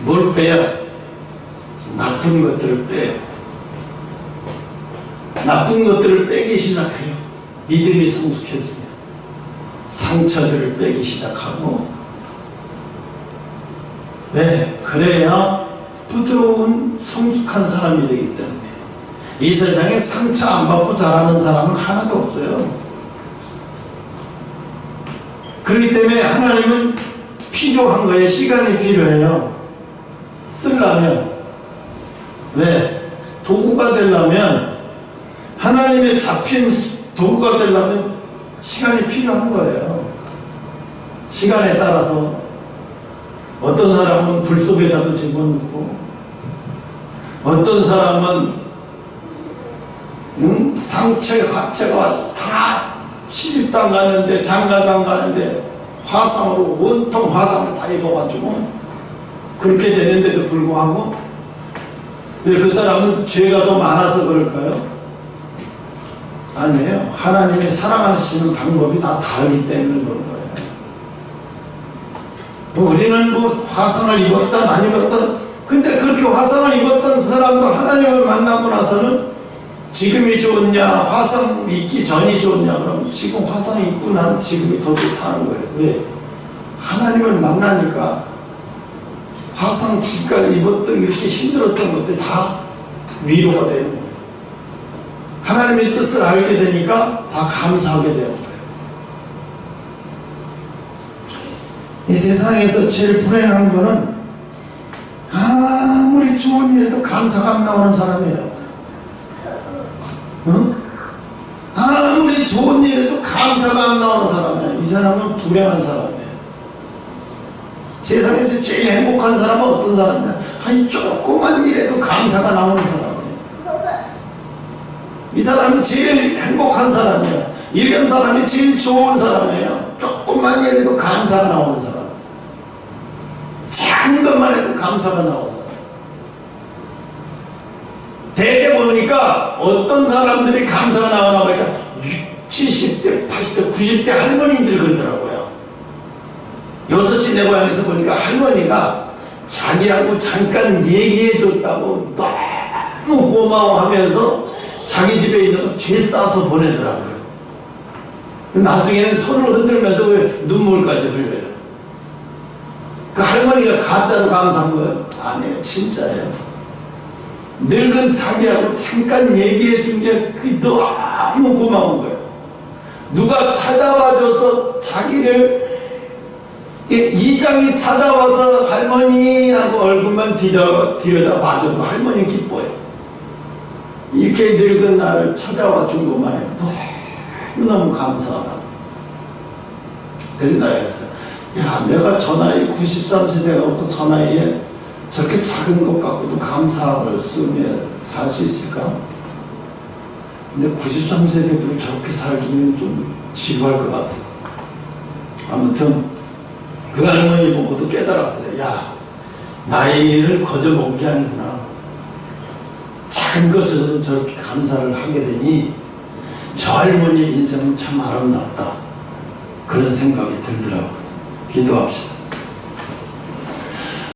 뭘 빼요? 나쁜 것들을 빼요. 나쁜 것들을 빼기 시작해요. 믿음이 성숙해지면 상처들을 빼기 시작하고. 왜? 그래야 부드러운 성숙한 사람이 되기 때문에. 이 세상에 상처 안 받고 자라는 사람은 하나도 없어요. 그렇기 때문에 하나님은 필요한 거예요. 시간이 필요해요. 쓰려면. 왜? 도구가 되려면, 하나님의 잡힌 도구가 되려면 시간이 필요한 거예요. 시간에 따라서 어떤 사람은 불 속에다도 집어넣고, 어떤 사람은 상처 하체가 다 시집도 안 가는데, 장가도 안 가는데 화상으로 온통 화상을 다 입어가지고 그렇게 되는데도 불구하고, 왜 그 사람은 죄가 더 많아서 그럴까요? 아니에요. 하나님의 사랑하시는 방법이 다 다르기 때문에 그런 거예요. 우리는 뭐 화상을 입었던 안 입었던, 근데 그렇게 화상을 입었던 그 사람도 하나님을 만나고 나서는 지금이 좋냐, 화상 입기 전이 좋냐, 그럼 지금 화상 입고 난 지금이 더 좋다는 거예요. 왜? 하나님을 만나니까 화상 지금까지 입었던 이렇게 힘들었던 것들이 다 위로가 되는 거예요. 하나님의 뜻을 알게 되니까 다 감사하게 되는 거예요. 이 세상에서 제일 불행한 거는 아무리 좋은 일에도 감사가 안 나오는 사람이에요. 응? 아무리 좋은 일에도 감사가 안 나오는 사람이에요. 이 사람은 불행한 사람이에요. 세상에서 제일 행복한 사람은 어떤 사람이냐? 아니, 조그만 일에도 감사가 나오는 사람이에요. 이 사람은 제일 행복한 사람이에요. 이런 사람이 제일 좋은 사람이에요. 조그만 일에도 감사가 나오는 사람. 작은 것만 해도 감사가 나오는 사람. 대개 보니까 어떤 사람들이 감사가 나오나 보니까 60, 70대, 80대, 90대 할머니들이 그러더라고요. 6시 내 고향에서 보니까 할머니가 자기하고 잠깐 얘기해줬다고 너무 고마워하면서 자기 집에 있는 거 죄 싸서 보내더라고요. 나중에는 손을 흔들면서 왜 눈물까지 흘려요. 그 할머니가 가짜로 감사한 거예요? 아니에요. 진짜예요. 늙은 자기하고 잠깐 얘기해 준 게 너무 고마운 거예요. 누가 찾아와줘서 자기를, 이장이 찾아와서 할머니 하고 얼굴만 들여다 봐줘도 할머니 기뻐요. 이렇게 늙은 나를 찾아와 준 것만 해도 너무너무 감사하다. 그래서 내가 그랬어요. 야, 내가 저 나이 93세 돼가지고 저 나이에 저렇게 작은 것 갖고도 감사를 쓰며 살 수 있을까? 근데 93세 돼도 저렇게 살기는 좀 지루할 것 같아요. 아무튼 그 할머니 보고도 깨달았어요. 야, 나이를 거저먹은 게 아니구나. 작은 것에서도 저렇게 감사를 하게 되니 저 할머니의 인생은 참 아름답다. 그런 생각이 들더라고요. 기도합시다.